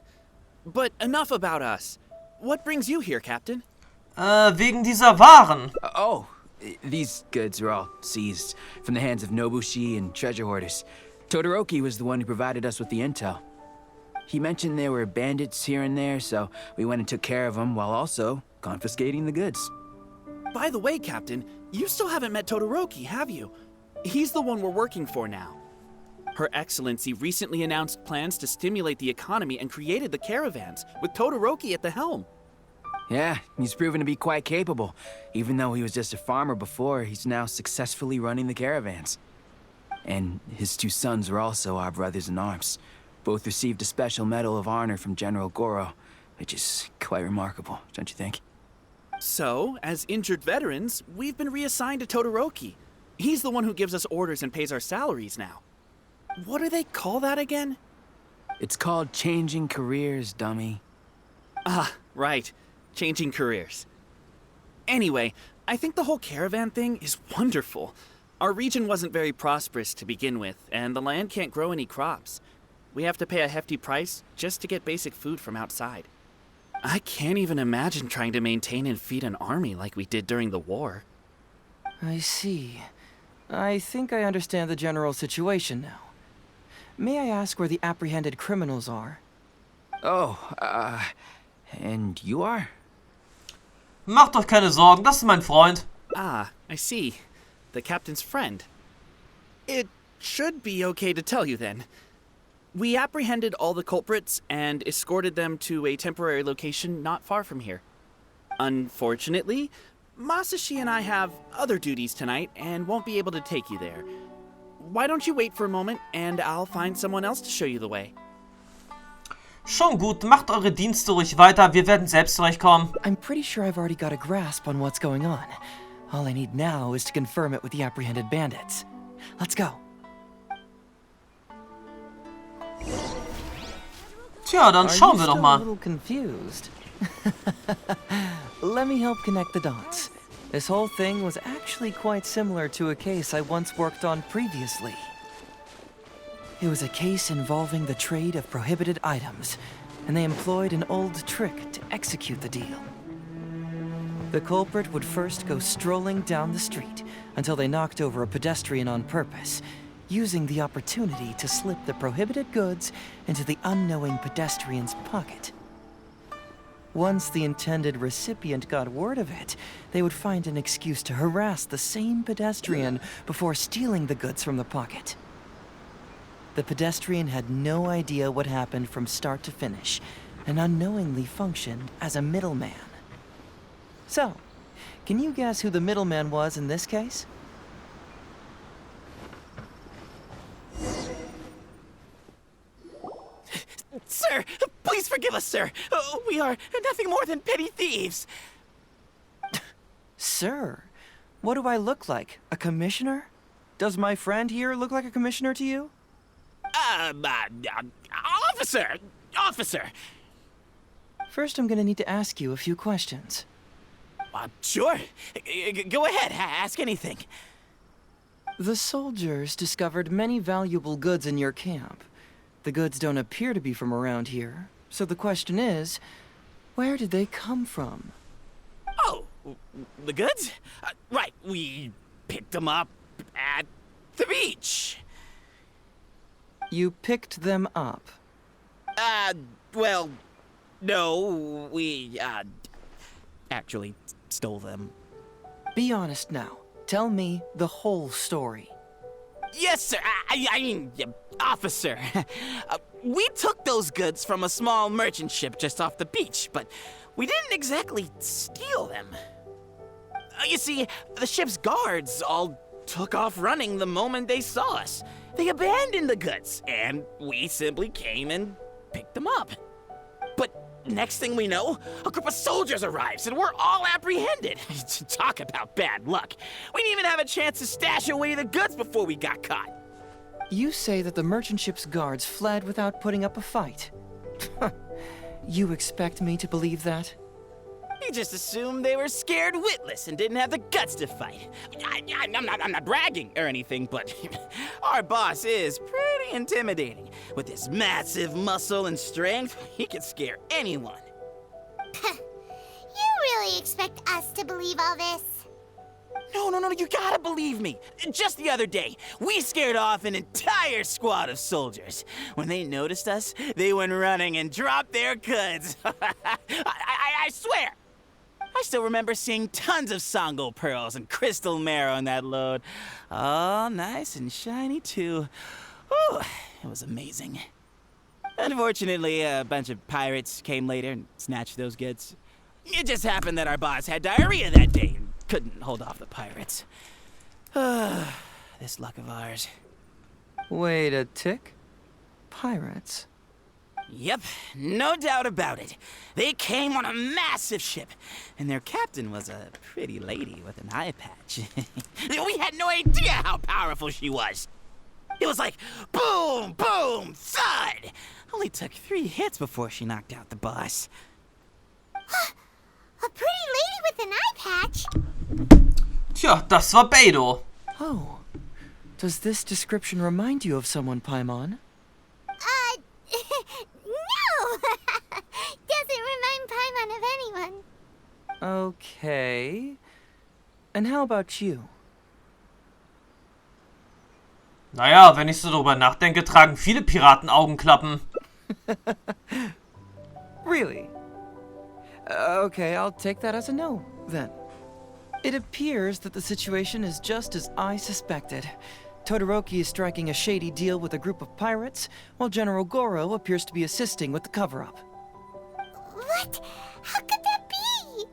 But enough about us. What brings you here, Captain? Wegen dieser Waren. Oh, these goods are all seized from the hands of Nobushi and treasure hoarders. Todoroki was the one who provided us with the intel. He mentioned there were bandits here and there, so we went and took care of them while also confiscating the goods. By the way, Captain, you still haven't met Todoroki, have you? He's the one we're working for now. Her Excellency recently announced plans to stimulate the economy and created the caravans, with Todoroki at the helm. Yeah, he's proven to be quite capable. Even though he was just a farmer before, he's now successfully running the caravans. And his 2 sons are also our brothers in arms. Both received a special medal of honor from General Gorous, which is quite remarkable, don't you think? So, as injured veterans, we've been reassigned to Todoroki. He's the one who gives us orders and pays our salaries now. What do they call that again? It's called changing careers, dummy. Ah, right. Changing careers. Anyway, I think the whole caravan thing is wonderful. Our region wasn't very prosperous to begin with, and the land can't grow any crops. We have to pay a hefty price just to get basic food from outside. I can't even imagine trying to maintain and feed an army like we did during the war. I see. I think I understand the general situation now. May I ask where the apprehended criminals are? Oh, and you are? Macht euch keine Sorgen, das ist mein Freund. Ah, I see. The captain's friend. It should be okay to tell you then. We apprehended all the culprits and escorted them to a temporary location not far from here. Unfortunately, Masashi and I have other duties tonight and won't be able to take you there. Why don't you wait for a moment and I'll find someone else to show you the way. Schon gut, macht eure Dienste ruhig weiter, wir werden selbst zurechtkommen. I'm pretty sure I've already got a grasp on what's going on. All I need now is to confirm it with the apprehended bandits. Let's go. Tja, dann schauen wir doch Are you still a mal. little confused? Let me help connect the dots. This whole thing was actually quite similar to a case I once worked on previously. It was a case involving the trade of prohibited items, and they employed an old trick to execute the deal. The culprit would first go strolling down the street until they knocked over a pedestrian on purpose, using the opportunity to slip the prohibited goods into the unknowing pedestrian's pocket. Once the intended recipient got word of it, they would find an excuse to harass the same pedestrian before stealing the goods from the pocket. The pedestrian had no idea what happened from start to finish, and unknowingly functioned as a middleman. So, can you guess who the middleman was in this case? Sir, please forgive us, sir. We are nothing more than petty thieves. Sir, what do I look like? A commissioner? Does my friend here look like a commissioner to you? Officer. First, I'm gonna need to ask you a few questions. Sure. Go ahead, ask anything. The soldiers discovered many valuable goods in your camp. The goods don't appear to be from around here, so the question is, where did they come from? Oh, the goods? Right, we picked them up at the beach. You picked them up? Well, no, we, actually stole them. Be honest now. Tell me the whole story. Yes, sir. I mean, officer. We took those goods from a small merchant ship just off the beach, but we didn't exactly steal them. You see, the ship's guards all took off running the moment they saw us. They abandoned the goods, and we simply came and picked them up. But next thing we know, a group of soldiers arrives, and we're all apprehended. Talk about bad luck. We didn't even have a chance to stash away the goods before we got caught. You say that the merchant ship's guards fled without putting up a fight. You expect me to believe that? You just assumed they were scared witless and didn't have the guts to fight. I'm not bragging or anything, but our boss is pretty intimidating. With his massive muscle and strength, he can scare anyone. You really expect us to believe all this? No, you gotta believe me. Just the other day, we scared off an entire squad of soldiers. When they noticed us, they went running and dropped their goods. I swear. I still remember seeing tons of Sango pearls and crystal marrow on that load. All nice and shiny, too. Ooh, it was amazing. Unfortunately, a bunch of pirates came later and snatched those goods. It just happened that our boss had diarrhea that day and couldn't hold off the pirates. This luck of ours. Wait a tick. Pirates? Yep, no doubt about it. They came on a massive ship, and their captain was a pretty lady with an eye patch. We had no idea how powerful she was. It was like boom, boom, thud. Only took 3 hits before she knocked out the boss. A pretty lady with an eye patch? Tja, das war Beidou. Oh. Does this description remind you of someone, Paimon? No! Doesn't remind Paimon of anyone. Okay. And how about you? Naja, wenn ich so drüber nachdenke, tragen viele Piraten Augenklappen. Really? Okay, I'll take that as a no, then. It appears that the situation is just as I suspected. Todoroki is striking a shady deal with a group of pirates, while General Gorous appears to be assisting with the cover-up. What? How could that be?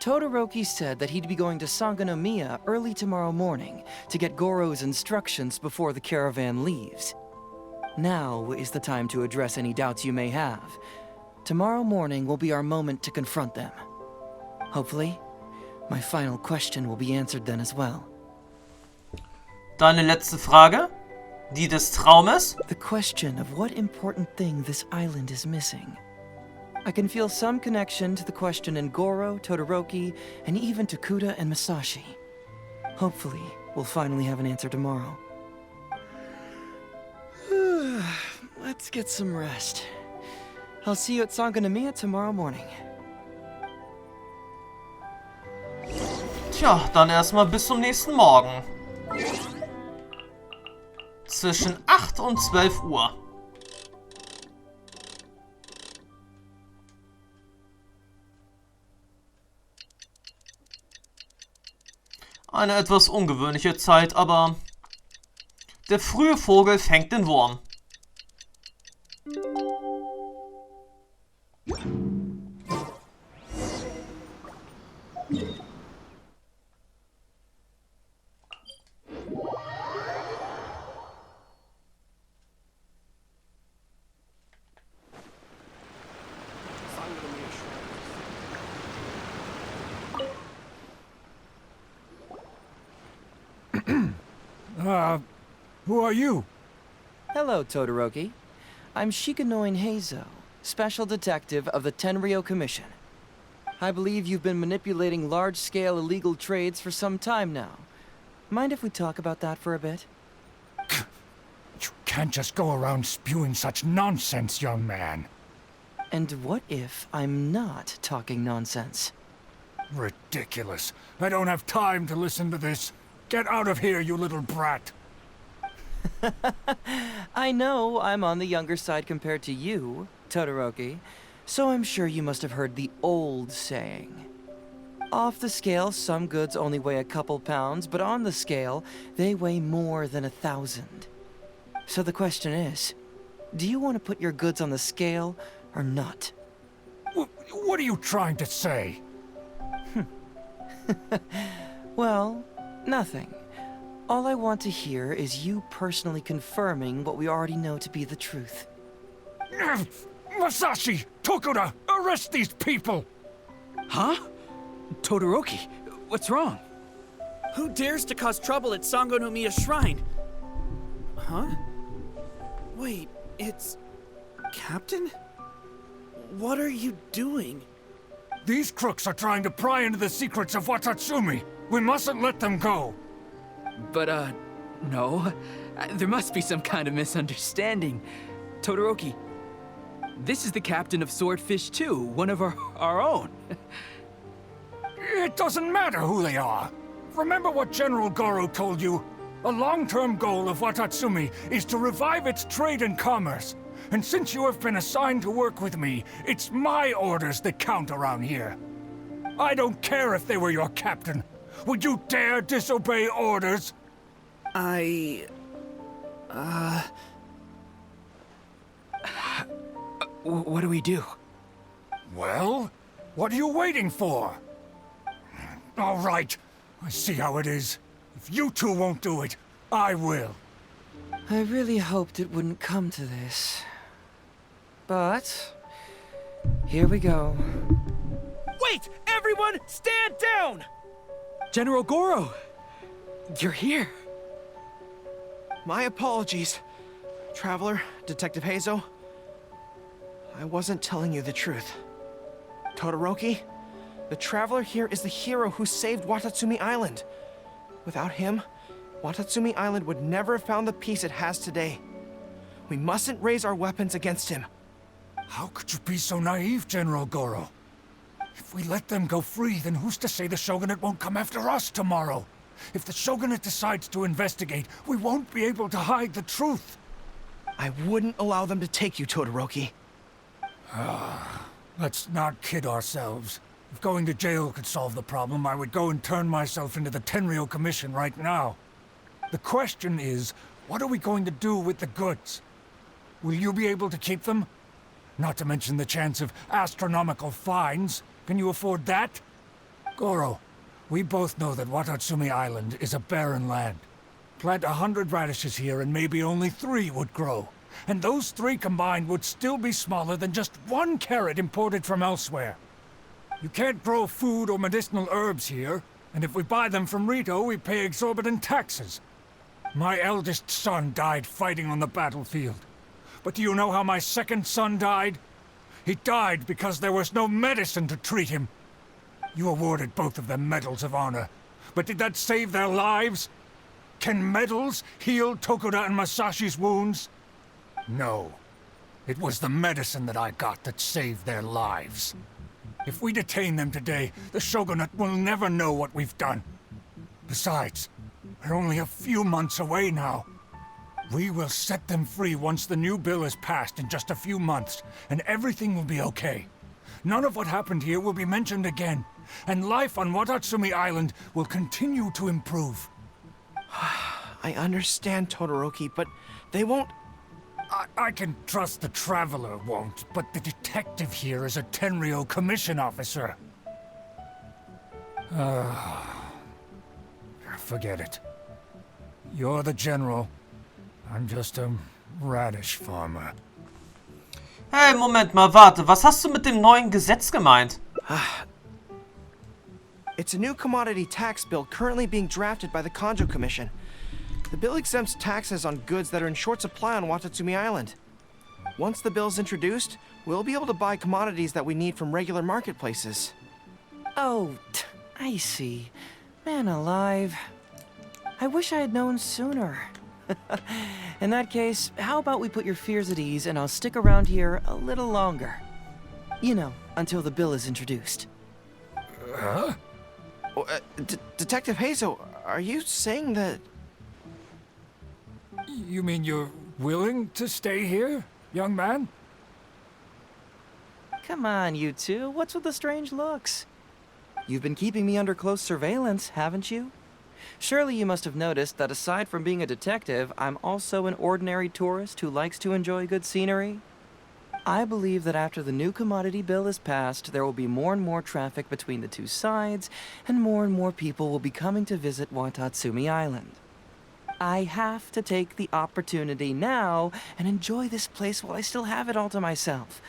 Todoroki said that he'd be going to Sangonomiya early tomorrow morning to get Gorous' instructions before the caravan leaves. Now is the time to address any doubts you may have. Tomorrow morning will be our moment to confront them. Hopefully, my final question will be answered then as well. Deine letzte Frage? Die des Traumes? The question of what important thing this island is missing. I can feel some connection to the question in Gorous, Todoroki, and even to Kuda and Masashi. Hopefully, we'll finally have an answer tomorrow. Let's get some rest. I'll see you at Sangonomiya tomorrow morning. Tja, dann erstmal bis zum nächsten Morgen. Zwischen 8 und 12 Uhr. Eine etwas ungewöhnliche Zeit, aber der frühe Vogel fängt den Wurm. Who are you? Hello, Todoroki. I'm Shikanoin Heizou, Special Detective of the Tenryou Commission. I believe you've been manipulating large-scale illegal trades for some time now. Mind if we talk about that for a bit? You can't just go around spewing such nonsense, young man. And what if I'm not talking nonsense? Ridiculous. I don't have time to listen to this. Get out of here, you little brat. I know I'm on the younger side compared to you, Todoroki, so I'm sure you must have heard the old saying. Off the scale, some goods only weigh a couple pounds, but on the scale, they weigh more than 1,000. So the question is, do you want to put your goods on the scale or not? What are you trying to say? Well, nothing. All I want to hear is you personally confirming what we already know to be the truth. Masashi! Tokuda! Arrest these people! Huh? Todoroki, what's wrong? Who dares to cause trouble at Sangonomiya Shrine? Huh? Wait, it's... Captain? What are you doing? These crooks are trying to pry into the secrets of Watatsumi. We mustn't let them go. But, no. There must be some kind of misunderstanding. Todoroki, this is the captain of Swordfish too, one of our own. It doesn't matter who they are. Remember what General Gorous told you? A long-term goal of Watatsumi is to revive its trade and commerce. And since you have been assigned to work with me, it's my orders that count around here. I don't care if they were your captain. Would you dare disobey orders? What do we do? Well, what are you waiting for? All right, I see how it is. If you two won't do it, I will. I really hoped it wouldn't come to this. But... here we go. Wait! Everyone, stand down! General Gorous! You're here. My apologies, Traveler, Detective Heizou. I wasn't telling you the truth. Todoroki, the Traveler here is the hero who saved Watatsumi Island. Without him, Watatsumi Island would never have found the peace it has today. We mustn't raise our weapons against him. How could you be so naive, General Gorous? If we let them go free, then who's to say the Shogunate won't come after us tomorrow? If the Shogunate decides to investigate, we won't be able to hide the truth. I wouldn't allow them to take you, Todoroki. Let's not kid ourselves. If going to jail could solve the problem, I would go and turn myself into the Tenryou Commission right now. The question is, what are we going to do with the goods? Will you be able to keep them? Not to mention the chance of astronomical fines. Can you afford that? Gorous, we both know that Watatsumi Island is a barren land. Plant 100 radishes here and maybe only 3 would grow. And those 3 combined would still be smaller than just 1 carrot imported from elsewhere. You can't grow food or medicinal herbs here, and if we buy them from Rito, we pay exorbitant taxes. My eldest son died fighting on the battlefield. But do you know how my second son died? He died because there was no medicine to treat him. You awarded both of them medals of honor, but did that save their lives? Can medals heal Tokuda and Masashi's wounds? No. It was the medicine that I got that saved their lives. If we detain them today, the Shogunate will never know what we've done. Besides, we're only a few months away now. We will set them free once the new bill is passed in just a few months, and everything will be okay. None of what happened here will be mentioned again, and life on Watatsumi Island will continue to improve. I understand, Todoroki, but they won't... I can trust the Traveler won't, but the detective here is a Tenryou Commission officer. Forget it. You're the general. I'm just a radish farmer. Hey, Moment mal, warte. Was hast du mit dem neuen Gesetz gemeint? It's a new commodity tax bill currently being drafted by the Kanjo Commission. The bill exempts taxes on goods that are in short supply on Watatsumi Island. Once the bill's introduced, we'll be able to buy commodities that we need from regular marketplaces. Oh, I see. Man alive. I wish I had known sooner. In that case, how about we put your fears at ease and I'll stick around here a little longer. You know, until the bill is introduced. Huh? Detective Heizou, are you saying that... You mean you're willing to stay here, young man? Come on, you two. What's with the strange looks? You've been keeping me under close surveillance, haven't you? Surely you must have noticed that aside from being a detective, I'm also an ordinary tourist who likes to enjoy good scenery. I believe that after the new commodity bill is passed, there will be more and more traffic between the two sides, and more people will be coming to visit Watatsumi Island. I have to take the opportunity now and enjoy this place while I still have it all to myself.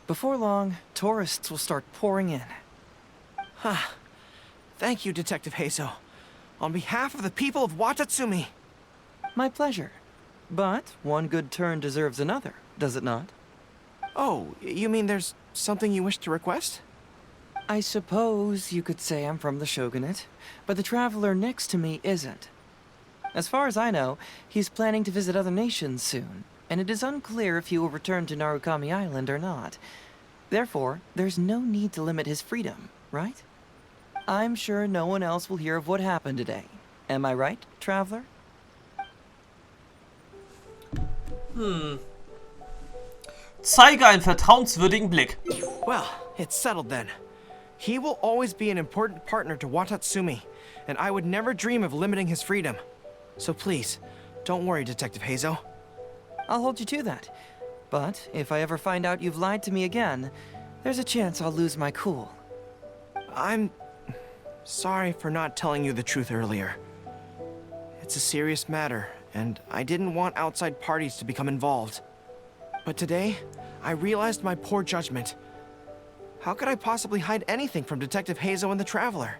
Before long, tourists will start pouring in. Thank you, Detective Heizou. On behalf of the people of Watatsumi. My pleasure. But one good turn deserves another, does it not? Oh, you mean there's something you wish to request? I suppose you could say I'm from the Shogunate, but the traveler next to me isn't. As far as I know, he's planning to visit other nations soon, and it is unclear if he will return to Narukami Island or not. Therefore, there's no need to limit his freedom, right? I'm sure no one else will hear of what happened today. Am I right, traveler? Zeige einen vertrauenswürdigen Blick. Well, it's settled then. He will always be an important partner to Watatsumi, and I would never dream of limiting his freedom. So please, don't worry, Detective Heizou. I'll hold you to that. But if I ever find out you've lied to me again, there's a chance I'll lose my cool. I'm sorry for not telling you the truth earlier. It's a serious matter, and I didn't want outside parties to become involved. But today, I realized my poor judgment. How could I possibly hide anything from Detective Heizou and the Traveler?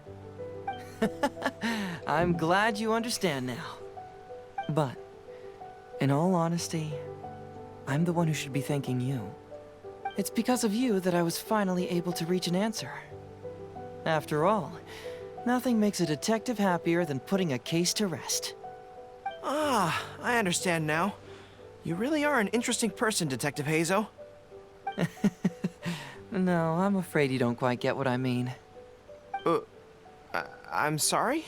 I'm glad you understand now. But, in all honesty, I'm the one who should be thanking you. It's because of you that I was finally able to reach an answer. After all, nothing makes a detective happier than putting a case to rest. Ah, I understand now. You really are an interesting person, Detective Heizou. No, I'm afraid you don't quite get what I mean. I'm sorry?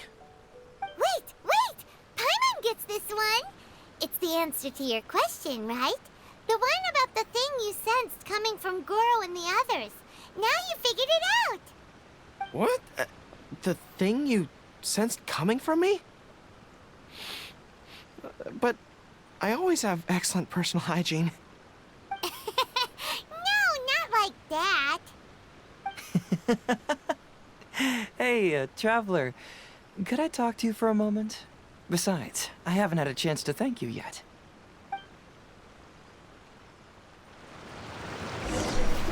Wait! Paimon gets this one! It's the answer to your question, right? The one about the thing you sensed coming from Gorous and the others. Now you figured it out! What? The thing you sensed coming from me? But I always have excellent personal hygiene. No, not like that. Hey, traveler, could I talk to you for a moment? Besides, I haven't had a chance to thank you yet.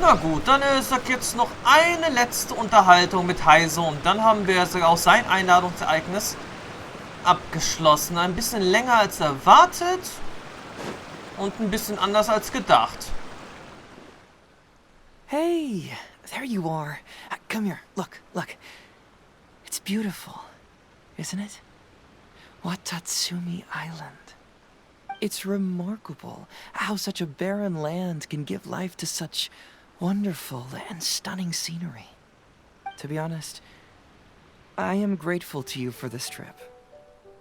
Na gut, dann ist jetzt noch eine letzte Unterhaltung mit Heizou und dann haben wir auch sein Einladungsereignis abgeschlossen. Ein bisschen länger als erwartet und ein bisschen anders als gedacht. Hey, there you are. Come here, look. It's beautiful, isn't it? Watatsumi Island. It's remarkable how such a barren land can give life to such wonderful and stunning scenery. To be honest, I am grateful to you for this trip.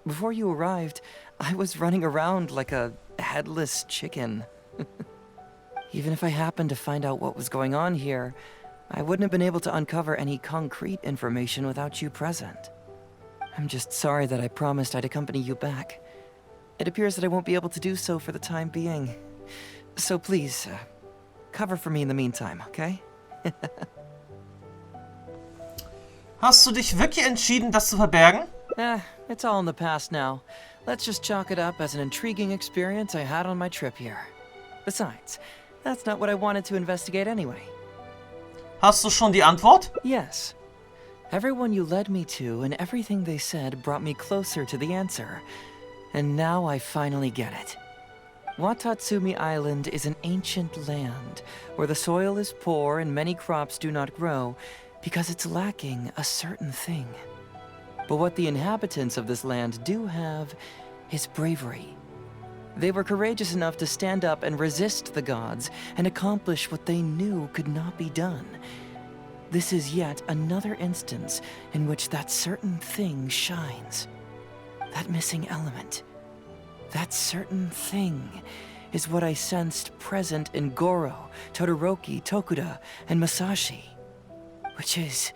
Before you arrived, I was running around like a headless chicken. Even if I happened to find out what was going on here, I wouldn't have been able to uncover any concrete information without you present. I'm just sorry that I promised I'd accompany you back. It appears that I won't be able to do so for the time being. So please, cover for me in the meantime, okay? Hast du dich wirklich entschieden, das zu verbergen? It's all in the past now. Let's just chalk it up as an intriguing experience I had on my trip here. Besides, that's not what I wanted to investigate anyway. Hast du schon die Antwort? Yes. Everyone you led me to and everything they said brought me closer to the answer. And now I finally get it. Watatsumi Island is an ancient land where the soil is poor and many crops do not grow because it's lacking a certain thing. But what the inhabitants of this land do have is bravery. They were courageous enough to stand up and resist the gods and accomplish what they knew could not be done. This is yet another instance in which that certain thing shines. That missing element. That certain thing is what I sensed present in Gorous, Todoroki, Tokuda, and Masashi. Which is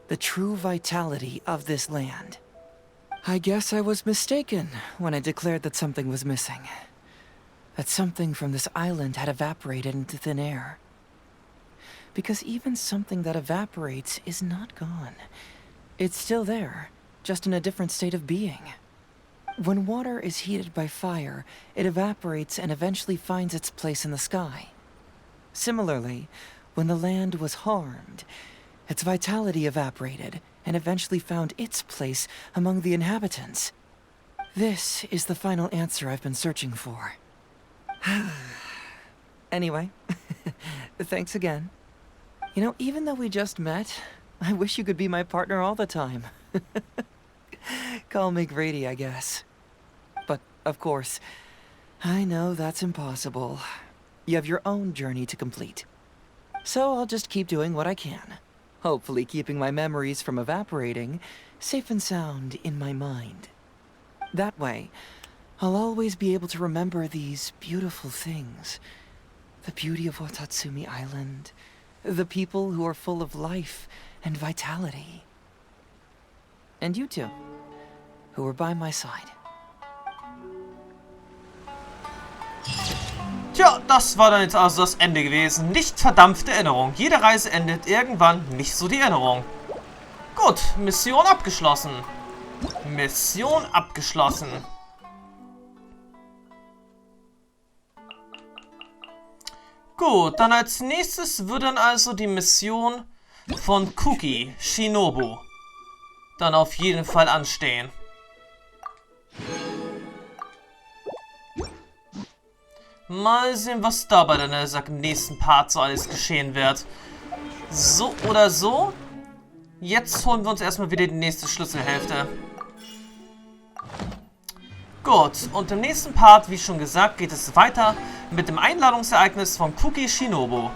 the true vitality of this land. I guess I was mistaken when I declared that something was missing. that something from this island had evaporated into thin air. Because even something that evaporates is not gone. It's still there, just in a different state of being. When water is heated by fire, it evaporates and eventually finds its place in the sky. Similarly, when the land was harmed, its vitality evaporated and eventually found its place among the inhabitants. This is the final answer I've been searching for. Anyway, thanks again. You know, even though we just met, I wish you could be my partner all the time. Call me Grady, I guess. But, of course, I know that's impossible. You have your own journey to complete. So I'll just keep doing what I can. Hopefully keeping my memories from evaporating safe and sound in my mind. That way, I'll always be able to remember these beautiful things. The beauty of Watatsumi Island, the people who are full of life and vitality. And you two, who were by my side. Tja, das war dann jetzt also das Ende gewesen. Nicht verdampfte Erinnerung. Jede Reise endet irgendwann, nicht so die Erinnerung. Gut, Mission abgeschlossen. Mission abgeschlossen. Gut, dann als nächstes wird dann also die Mission von Kuki Shinobu dann auf jeden Fall anstehen. Mal sehen, was da bei der im nächsten Part so alles geschehen wird. So oder so. Jetzt holen wir uns erstmal wieder die nächste Schlüsselhälfte. Gut, und im nächsten Part, wie schon gesagt, geht es weiter mit dem Einladungsereignis von Kuki Shinobu.